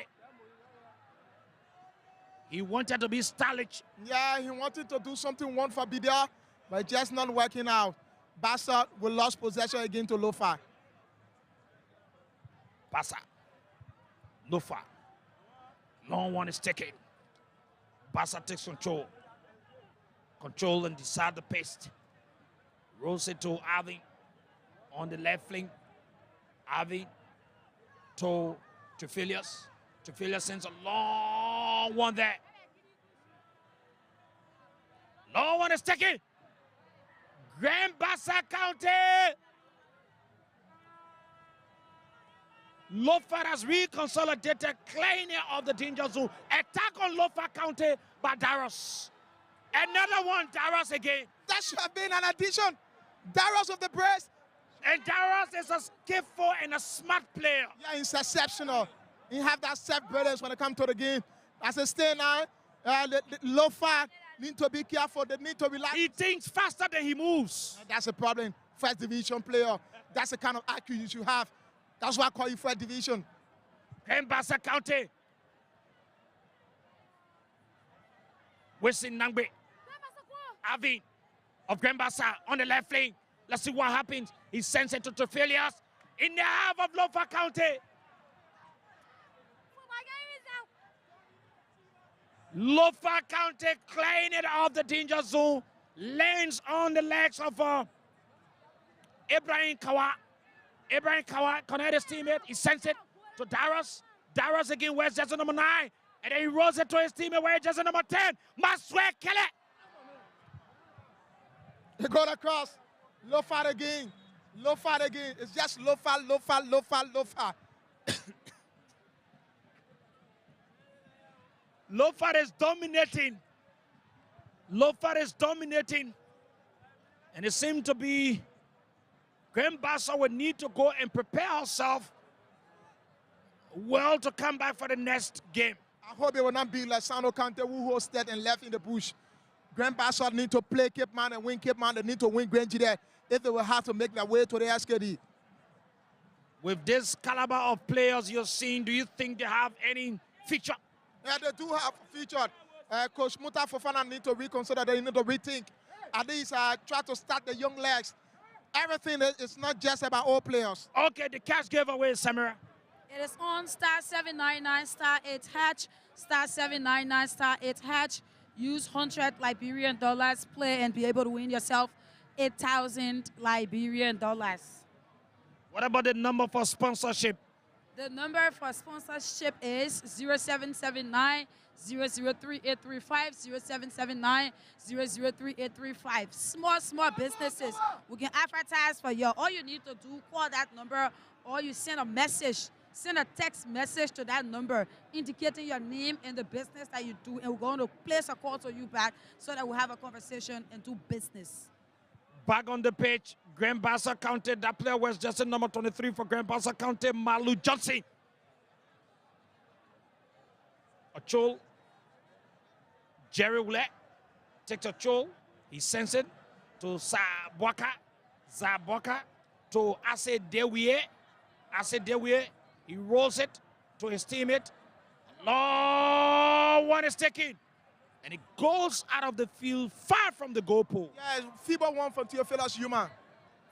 He wanted to be stylish. Yeah, he wanted to do something one for Bidel, but just not working out. Bassa will lose possession again to Lofa. Bassa. Lofa. Long one is taken. Bassa takes control. Control and decide the pace. Rolls it to Alvin on the left flank. Alvin to Trefilius. Trefilius sends a long one there. Long one is taken. Bassa County. Lofa has reconsolidated, clearing of the danger zone. Attack on Lofa County by Daros. Another one, Daros again. That should have been an addition. Daros of the breast. And Daros is a skillful and a smart player. Yeah, he's exceptional. He have that self-brilliance when it comes to the game. As a stay now, the Lofa need to be careful. They need to relax. He thinks faster than he moves. And that's a problem. First division player. That's the kind of IQ you should have. That's why I call you first division. Bassa County. Wisin Nangbe. Alvin of Bassa on the left flank. Let's see what happens. He sends it to Trefilius in the half of Lofa County. Lofa County clearing it off the danger zone. Lands on the legs of Ibrahim Kawa. Ibrahim Kawa connected his teammate. He sends it to Daros. Daros again, where's jersey number 9? And then he rolls it to his teammate where just number 10. Maswe Kele. They got across. Lofa again. Lofa again. It's just Lofa, Lofa, Lofa, Lofa. Lofa is dominating. Lofa is dominating. And it seemed to be Grand Bassa would need to go and prepare herself well to come back for the next game. I hope it will not be like Sano Kante who hosted and left in the bush. Grand Bassa need to play Cape Man and win Cape Man. They need to win Grand there if they will have to make their way to the SKD. With this caliber of players you're seeing, do you think they have any feature? Yeah, they do have featured. Coach Muta Fofana need to reconsider. They need to rethink. At least try to start the young legs. Everything is not just about all players. Okay, the cash giveaway, Samira. It is on *799 *8 hatch, *799 *8 hatch. Use 100 Liberian dollars, play and be able to win yourself 8,000 Liberian dollars. What about the number for sponsorship? The number for sponsorship is 0779 003-835, 0779 003-835. Small businesses. We can advertise for you. All you need to do, call that number, or you send a message. Send a text message to that number indicating your name and the business that you do, and we're going to place a call to you back so that we'll have a conversation and do business. Back on the pitch, Grand Bassa County. That player was just in number 23 for Grand Bassa County, Malu Johnson. Achol. Jerry Wule takes Achol. He sends it to Zabwaka. Zabwaka to Ase Dewie. Ase Dewie. He rolls it to his teammate. Long one is taken. And it goes out of the field far from the goal pole. Yeah, FIBA 1 from Theophilus Human.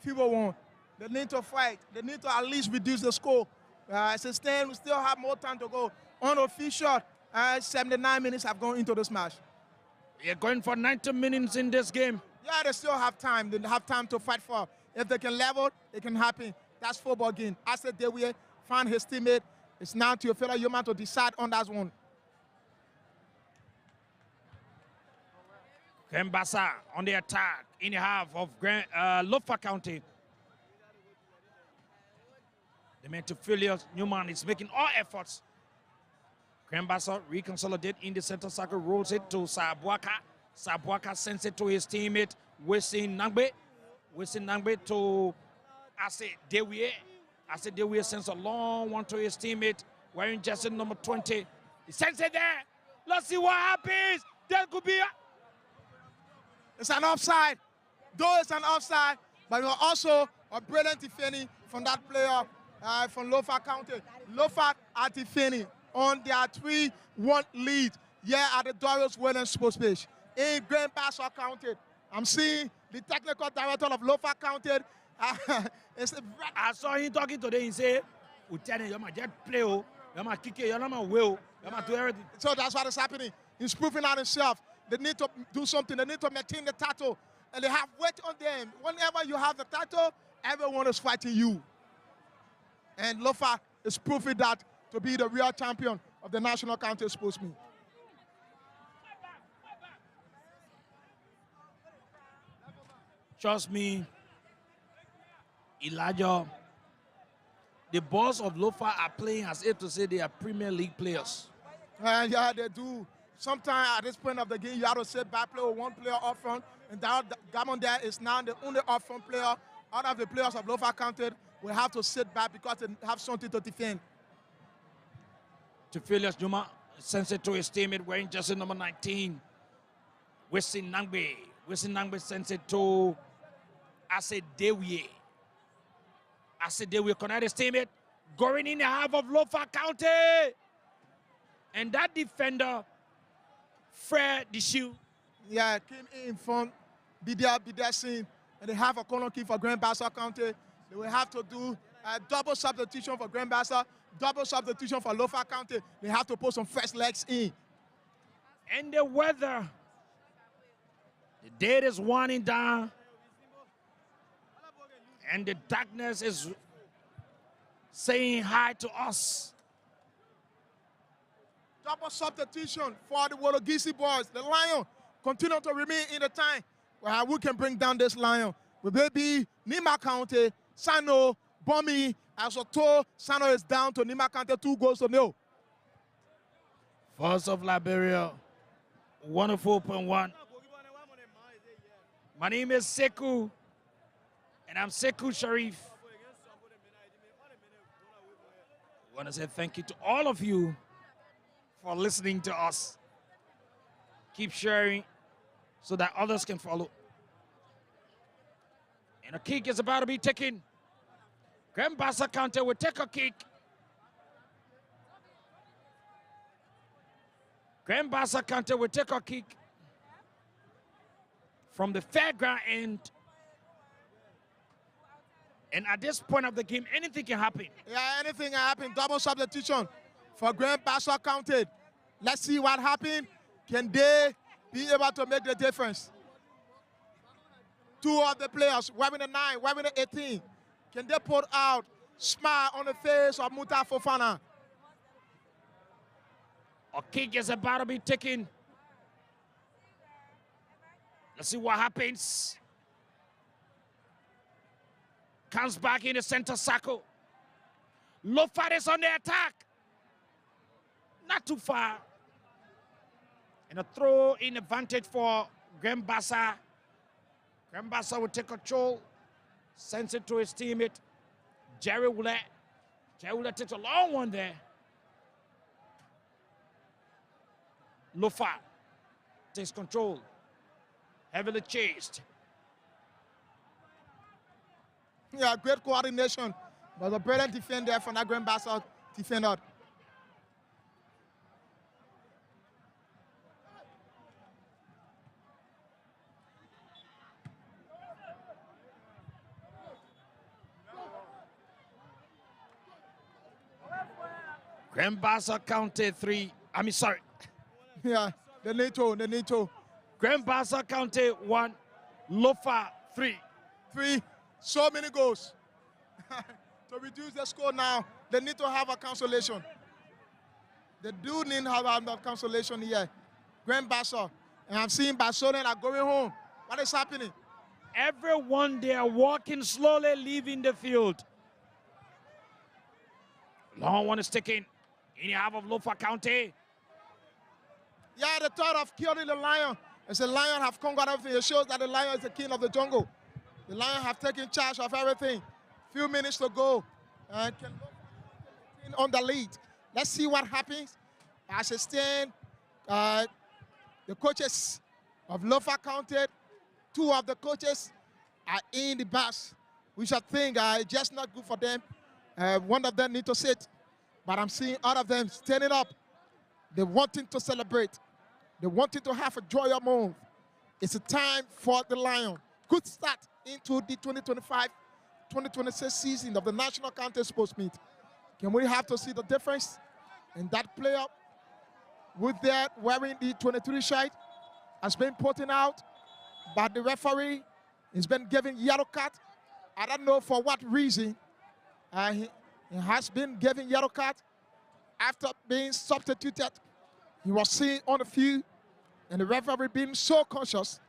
FIBA 1. They need to fight. They need to at least reduce the score. Since then, we still have more time to go. Unofficial, 79 minutes have gone into this match. They're going for 90 minutes in this game. Yeah, they still have time. They have time to fight for. If they can level, it can happen. That's football game. I said Dewie found his teammate. It's now Theophilus Human to decide on that one. Grand Bassa on the attack in the half of Lofa County. The man Theophilus Newman is making all efforts. Grand Bassa reconsolidate in the center circle, rolls it to Sabwaka. Sabwaka sends it to his teammate, Wesin Nangbe. Wesin Nangbe to Ase Dewie. Ase Dewie sends a long one to his teammate, wearing jersey number 20. He sends it there. Let's see what happens. There could be It's an offside. Though it's an offside, but also a brilliant defending from that player from Lofa County. Lofa are defending on their 3-1 lead here at the Dorius Williams Sports Pitch in Grand Bassa County. I'm seeing the technical director of Lofa County. I saw him talking today. He said, "You're my jet play, you're my kicker, you're my will, you're my do everything." So that's what is happening. He's proving out himself. They need to do something. They need to maintain the title. And they have weight on them. Whenever you have the title, everyone is fighting you. And Lofa is proving that to be the real champion of the National County Sportsman. Trust me, Elijah, the boss of Lofa are playing as if to say they are Premier League players. Yeah, they do. Sometimes at this point of the game, you have to sit back, play with one player up front, and that Gamon there is now the only up front player out of the players of Lofa County will have to sit back because they have something to defend. Theophilus Newman sends it to his teammate wearing jersey number 19. Wesin Nangbe. Wesin Nangbe sends it to Ase Dewie. Ase Dewie connect his teammate. Going in the half of Lofa County. And that defender, Fred Dishu. Yeah, came in front, be there scene, and they have a corner kick for Grand Bassa County. They will have to do a double substitution for Grand Bassa, double substitution for Lofa County. They have to put some fresh legs in. And the weather, the day is winding down, and the darkness is saying hi to us. Double substitution for the Wologisi boys. The Lion continue to remain in the time where we can bring down this Lion. We will be Nima County, Sano, Bomi, Asoto. Sano is down to Nima County 2-0. First of Liberia, 104.1. My name is Sekou, and I'm Sekou Sharif. I want to say thank you to all of you for listening to us. Keep sharing so that others can follow. And a kick is about to be taken. Grand Bassa County will take a kick. Grand Bassa County will take a kick from the fairground end. And at this point of the game, anything can happen. Yeah, anything can happen. Double substitution for Grand Bassa County. Let's see what happens. Can they be able to make the difference? Two of the players, wearing the 9, wearing the 18. Can they put out smile on the face of Muta Fofana? A kick is about to be taken. Let's see what happens. Comes back in the center circle. Lofa is on the attack. Not too far. And a throw-in advantage for Grand Bassa. Grand Bassa will take control. Sends it to his teammate, Jerry Woollett. Jerry Woollett takes a long one there. Lofa takes control. Heavily chased. Yeah, great coordination. But a brilliant defender from that Grand Bassa defender. Grand Bassa County 3. Yeah, the NATO. Grand Bassa County 1, Lofa 3. 3. So many goals. To reduce the score now, they need to have a cancellation. They do need to have a cancellation here. Grand Bassa. And I'm seeing Barcelona are going home. What is happening? Everyone, they are walking slowly, leaving the field. Long one is taken in half of Lofa County. Yeah, the thought of killing the lion. As the lion have conquered everything, it shows that the lion is the king of the jungle. The lion have taken charge of everything. Few minutes to go. And can on the lead. Let's see what happens. As it stands, the coaches of Lofa County, 2 of the coaches are in the bus, which I think is just not good for them. One of them need to sit, but I'm seeing all of them standing up. They're wanting to celebrate. They're wanting to have a joyous moment. It's a time for the Lion. Good start into the 2025-2026 season of the National County Sports Meet. Can we have to see the difference in that player with that wearing the 23 shirt has been putting out, but the referee has been given yellow card. I don't know for what reason. He has been given yellow card after being substituted. He was seen on the field, and the referee being so conscious,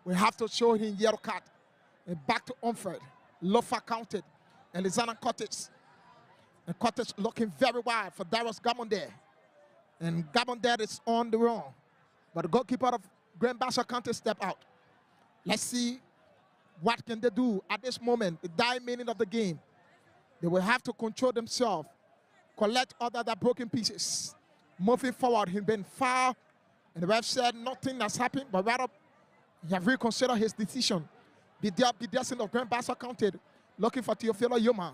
we have to show him yellow card. And back to Onfred, Lofa counted, and Lizana Cortes. And Cortes looking very wide for Darius Gamonde. And Gamonde is on the run. But the goalkeeper of Grand Bassa County step out. Let's see what can they do at this moment, the dying minute of the game. They will have to control themselves, collect other broken pieces. Moving forward, he's been fouled, and the ref said nothing has happened, but rather he has reconsidered his decision. The descent of Grand Bassa County, looking for Teofilo Yuman.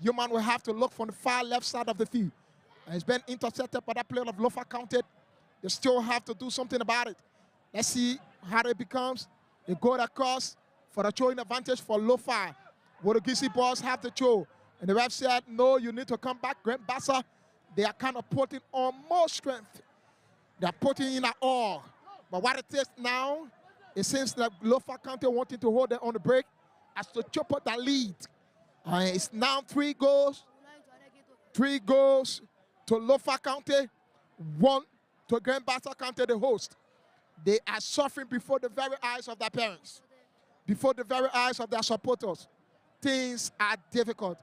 Yuman will have to look from the far left side of the field. And he's been intercepted by that player of Lofa County. They still have to do something about it. Let's see how it becomes. They go across for the throwing advantage for Lofa. Will the Gisi boys have the throw? And the ref said, no, you need to come back. Grand Bassa, they are kind of putting on more strength. They are putting in at all. But what it is now, it seems that Lofa County wanting to hold it on the break as to chop up the lead. It's now 3 goals. 3 goals to Lofa County, 1 to Grand Bassa County, the host. They are suffering before the very eyes of their parents, before the very eyes of their supporters. Things are difficult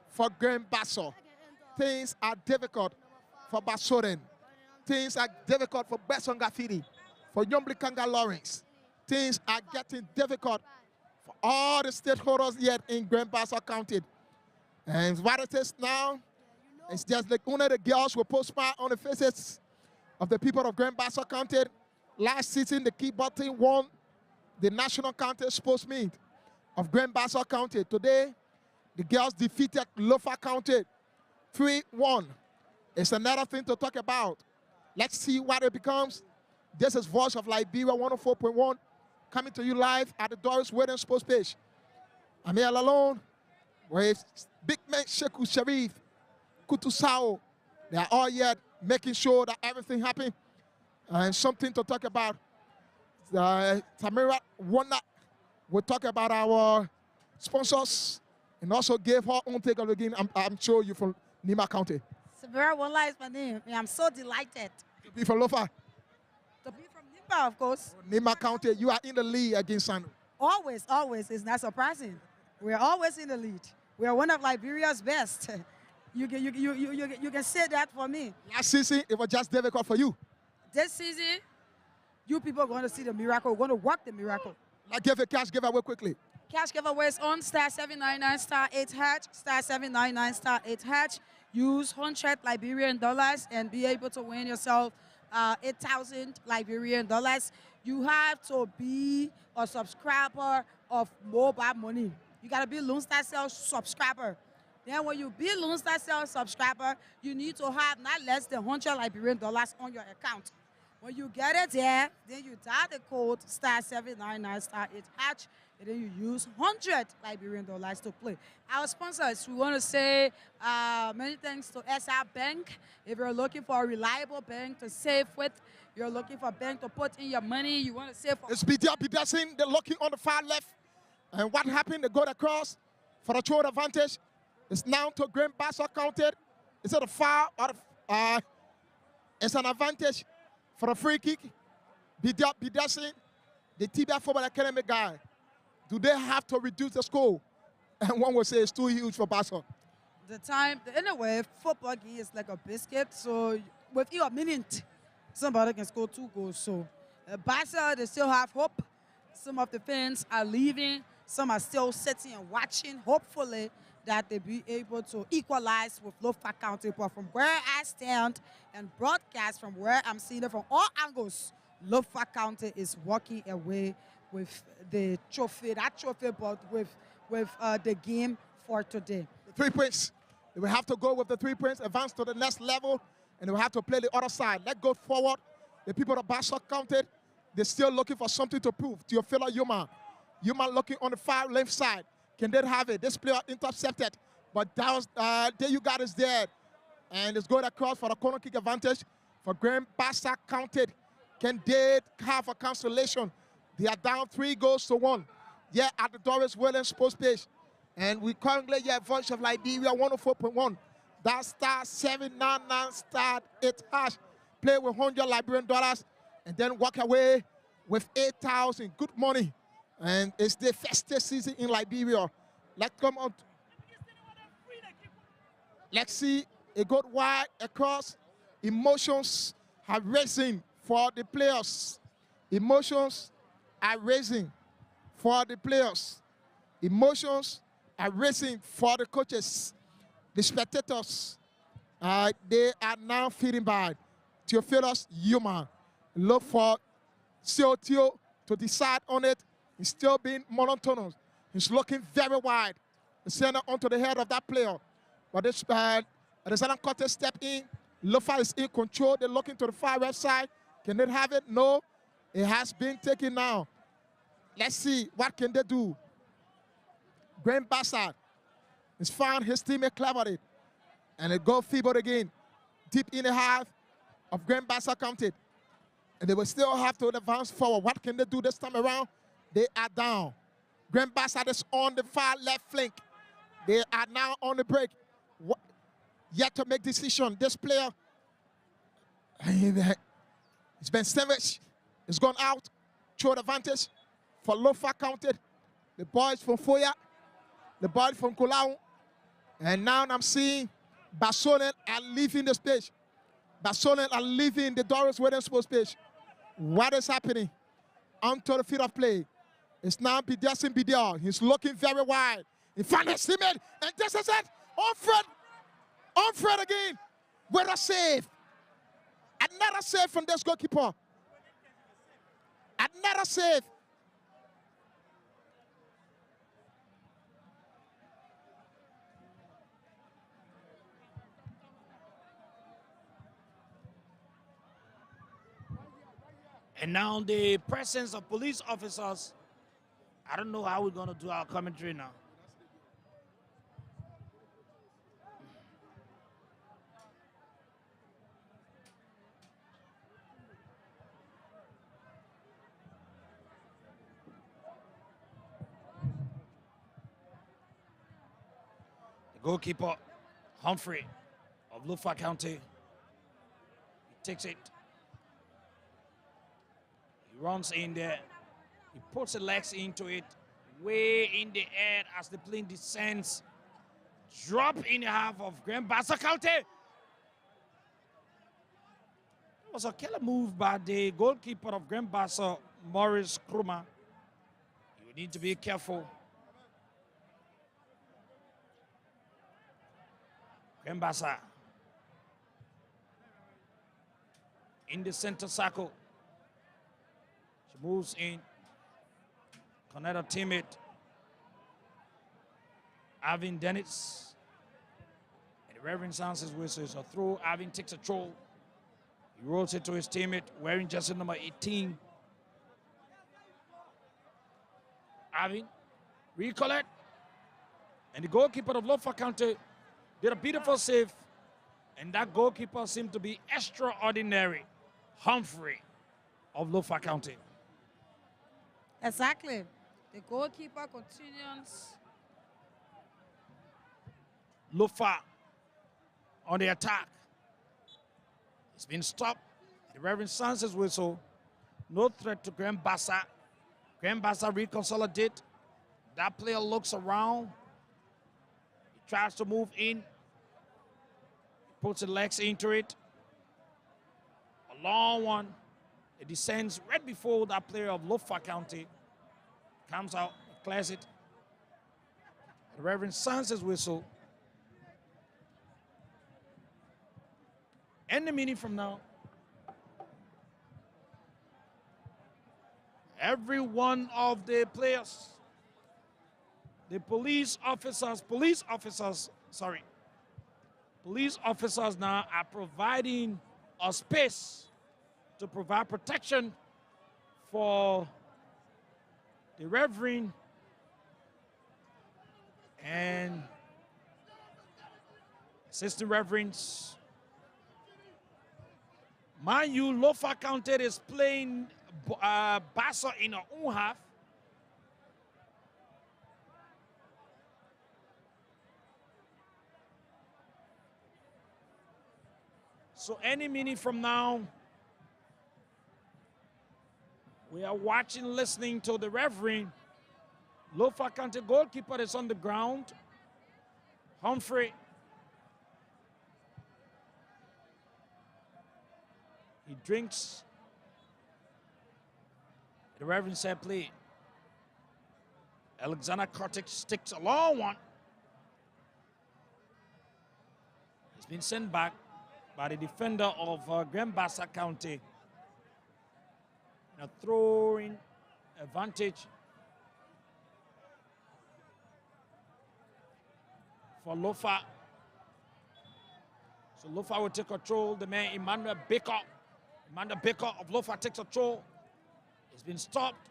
for Grand Bassa. Things are difficult for Bassoren. Things are difficult for Besson Graffiti, for Yombli Kanga Lawrence. Things are getting difficult for all the stakeholders yet in Grand Bassa County. And what it is now, it's just like one of the girls will postmark on the faces of the people of Grand Bassa County. Last season, the keyboard team won the National County Sports Meet of Grand Bassa County. Today, the girls defeated Lofa County 3-1. It's another thing to talk about. Let's see what it becomes. This is Voice of Liberia 104.1 coming to you live at the Doris Wedding Sports page. I'm here alone with big man Sheku Sharif, Kutu Sao. They are all yet making sure that everything happens. And something to talk about. Tamira Wanda will talk about our sponsors and also give her own take of the game. I'm sure you're from Nima County. Samira Wanda is my name. I'm so delighted. To be from Lofa. To be from Nima, of course. Nima County, you are in the lead against Sanu. Always, always. It's not surprising. We're always in the lead. We are one of Liberia's best. You can say that for me. Last season, it was just difficult for you. This season, you people are going to see the miracle. We're going to work the miracle. Like give a cash giveaway quickly. Cash giveaway is on star 799 star 8 hatch, star 799 star 8 hatch. Use 100 Liberian dollars and be able to win yourself 8,000 Liberian dollars. You have to be a subscriber of Mobile Money. You got to be Lone Star Cell subscriber. Then when you be Lone Star Cell subscriber, you need to have not less than 100 Liberian dollars on your account. When you get it there, then you dial the code star 799 star 8 hatch, and then you use 100 Liberian dollars to play. Our sponsors, we want to say many thanks to SR Bank. If you're looking for a reliable bank to save with, you're looking for a bank to put in your money, you want to save for... It's Bidasin, they're looking on the far left. And what happened? They got across for a throw advantage. It's now to Grand Bassa County. It's at the far, it's an advantage for a free kick. Bidasin, the Tibia Football Academy guy. Do they have to reduce the score? And one would say it's too huge for Bassa. Anyway, football game is like a biscuit. So with you a minute, somebody can score 2 goals. So Bassa, they still have hope. Some of the fans are leaving. Some are still sitting and watching. Hopefully that they be able to equalize with Lofa County. But from where I stand and broadcast from where I'm seeing it from all angles, Lofa County is walking away with the trophy, but with the game for today. 3 points. They will have to go with the 3 points, advance to the next level, and they will have to play the other side. Let's go forward. The people of Bassa County, they're still looking for something to prove. To your fellow Yuma. Yuma looking on the far left side. Can they have it? This player intercepted, but that was, there you got is there. And it's going across for the corner kick advantage for Grand Bassa County. Can they have a cancellation? They are down 3-1. Yeah, at the Doris Williams Sports page. And we currently have Voice of Liberia 104.1. That's star 799 star 8 hash. Play with 100 Liberian dollars and then walk away with 8,000. Good money. And it's the festive season in Liberia. Let's come on. Let's see it got wide across. Emotions are rising for the players. Emotions are rising for the players. Emotions are rising for the coaches. The spectators, they are now feeling bad. Theophilus Yuma look for Tio to decide on it. He's still being monotonous. He's looking very wide. The center onto the head of that player. But this the center cutter step in. Lofa is in control. They're looking to the far left side. Can they have it? No. It has been taken now. Let's see. What can they do? Grand Bassa has found his teammate clevered it. And it go feeble again. Deep in the half of Grand Bassa County. And they will still have to advance forward. What can they do this time around? They are down. Grand Bassa is on the far left flank. They are now on the break. Yet to make decision. This player, It's been savage. It's gone out. Short advantage for Lofa counted. The boys from Foya, the boys from Kulau. And now I'm seeing Bassonet are leaving the stage. Bassonet are leaving the Doris Wedding Sports stage. What is happening? Onto the field of play. It's now Bidiasin Bidial. He's looking very wide. In front of Simon. And this is it. On Fred again. With a save. Another save from this goalkeeper. Another save. And now the presence of police officers. I don't know how we're going to do our commentary now. The goalkeeper, Humphrey of Lofa County, he takes it. He runs in there. He puts the legs into it, way in the air as the plane descends. Drop in the half of Bassa County. It was a killer move by the goalkeeper of Bassa, Morris Kruma. You need to be careful. Bassa in the center circle. She moves in. Another teammate, Avin Dennis. And the Reverend sounds his whistle. It's a throw. Avin takes a throw. He rolls it to his teammate, wearing jersey number 18. Avin, recollect. And the goalkeeper of Lofa County did a beautiful save. And that goalkeeper seemed to be extraordinary. Humphrey of Lofa County. Exactly. The goalkeeper continues. Lofa on the attack. It's been stopped. The Reverend sounds his whistle. No threat to Bassa. Bassa reconsolidate. That player looks around. He tries to move in. He puts the legs into it. A long one. It descends right before that player of Lofa County comes out, clears it. The Reverend sounds his whistle. End the meeting from now. Every one of the players, the police officers now are providing a space to provide protection for the Reverend and assistant Reverends. Mind you, Lofa County is playing Bassa in our own half. So any minute from now, we are watching, listening to the Reverend. Lofa County goalkeeper is on the ground. Humphrey. He drinks. The Reverend said, play. Alexander Kartik sticks a long one. He's been sent back by the defender of Bassa County. A throwing advantage for Lofa. So Lofa will take control. The man Emmanuel Baker of Lofa takes control. It's been stopped.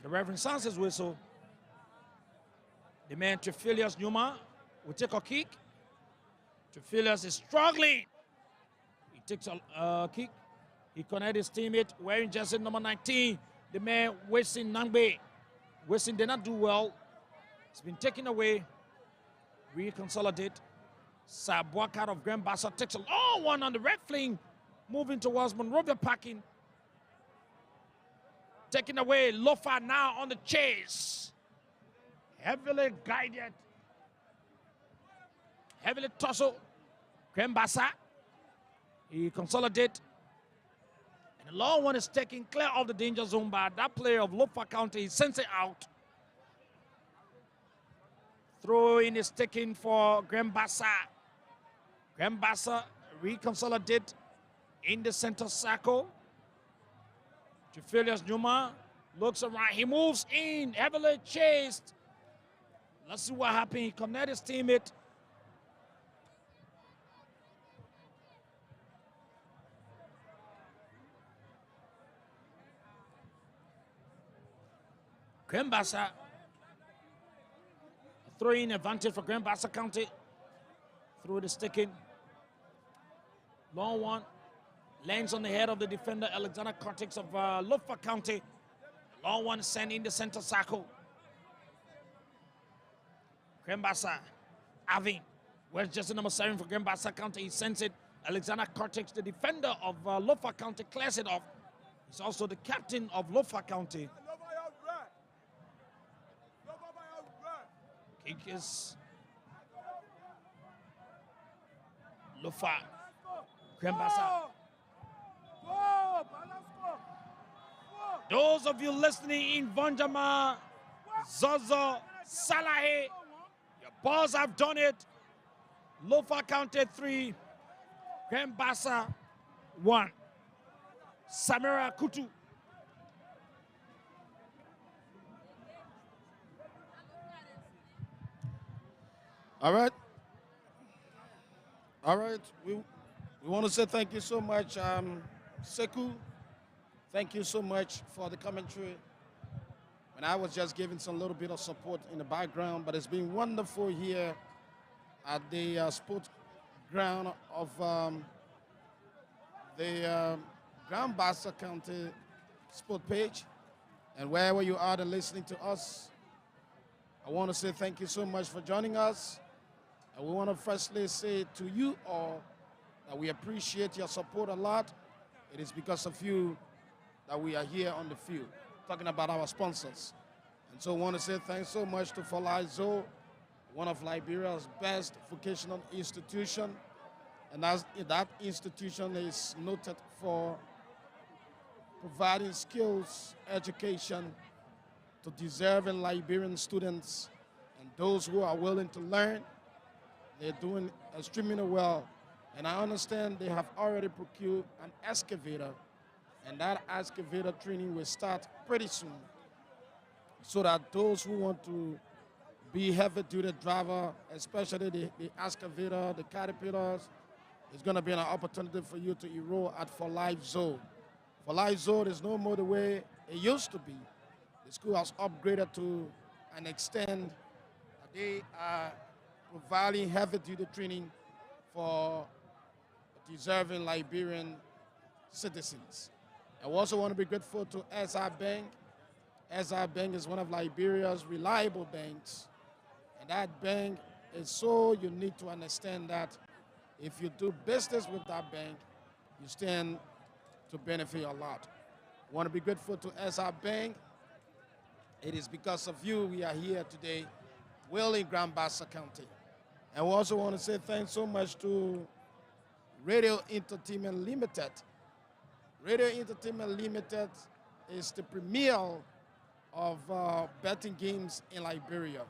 The Reverend sounds his whistle. The man Trefilius Numa will take a kick. Trefilius is struggling. He takes a kick. He connects his teammate wearing jersey number 19. The man Wesley Nangbe. Wesley did not do well. It's been taken away. Reconsolidate. Sabuaka of Grand Bassa takes a long one on the red fling, moving towards Monrovia parking. Taking away Lofa now on the chase. Heavily guided. Heavily tussle. Grand Bassa. He consolidates. And the long one is taken clear of the danger zone by that player of Lofa County. He sends it out. Throw in is taken for Grand Bassa. Grand Bassa reconsolidate in the center circle. Julius Numa looks around. He moves in, heavily chased. Let's see what happened. He connected his teammate. Grand Bassa. Throwing advantage for Grand Bassa County. Through the sticking. Long one. Lands on the head of the defender, Alexander Cortex of Lofa County. Long one sent in the center circle. Grand Bassa. Avin. Where's jersey number 7 for Grand Bassa County? He sends it. Alexander Cortex, the defender of Lofa County, clears it off. He's also the captain of Lofa County. Kick is Lofa. Grand Bassa. Those of you listening in Vanjama, Zozo, Salahi, your balls have done it. Lofa County 3, Grand Bassa 1. Samira Kutu. All right. All right. We want to say thank you so much, Sekou. Thank you so much for the commentary. And I was just giving some little bit of support in the background, but it's been wonderful here at the sports ground of the Grand Bassa County sport page. And wherever you are and listening to us, I want to say thank you so much for joining us. And we want to firstly say to you all that we appreciate your support a lot. It is because of you that we are here on the field, talking about our sponsors. And so I want to say thanks so much to Folaizo, one of Liberia's best vocational institutions. And that institution is noted for providing skills, education to deserving Liberian students and those who are willing to learn. They're doing extremely well. And I understand they have already procured an excavator, and that excavator training will start pretty soon, so that those who want to be heavy-duty driver, especially the excavator, the caterpillars, it's going to be an opportunity for you to enroll at For Life Zone. For Life Zone is no more the way it used to be. The school has upgraded to an extent that they are providing heavy-duty training for deserving Liberian citizens. I also want to be grateful to SR Bank. SR Bank is one of Liberia's reliable banks. And that bank is so unique to understand that if you do business with that bank, you stand to benefit a lot. I want to be grateful to SR Bank. It is because of you we are here today, in Grand Bassa County. And we also want to say thanks so much to Radio Entertainment Limited. Radio Entertainment Limited is the premier of betting games in Liberia.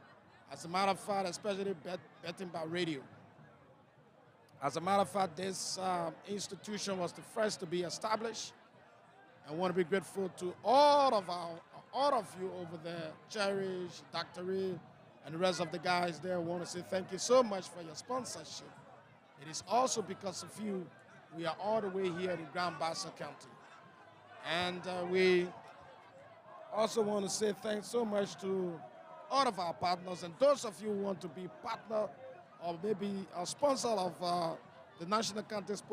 As a matter of fact, especially betting by radio. As a matter of fact, this institution was the first to be established. I want to be grateful to all of you over there, Cherish, Dr. Ray, and the rest of the guys there. I want to say thank you so much for your sponsorship. It is also because of you we are all the way here in Grand Bassa County. And we also want to say thanks so much to all of our partners, and those of you who want to be partner or maybe a sponsor of the National County Sports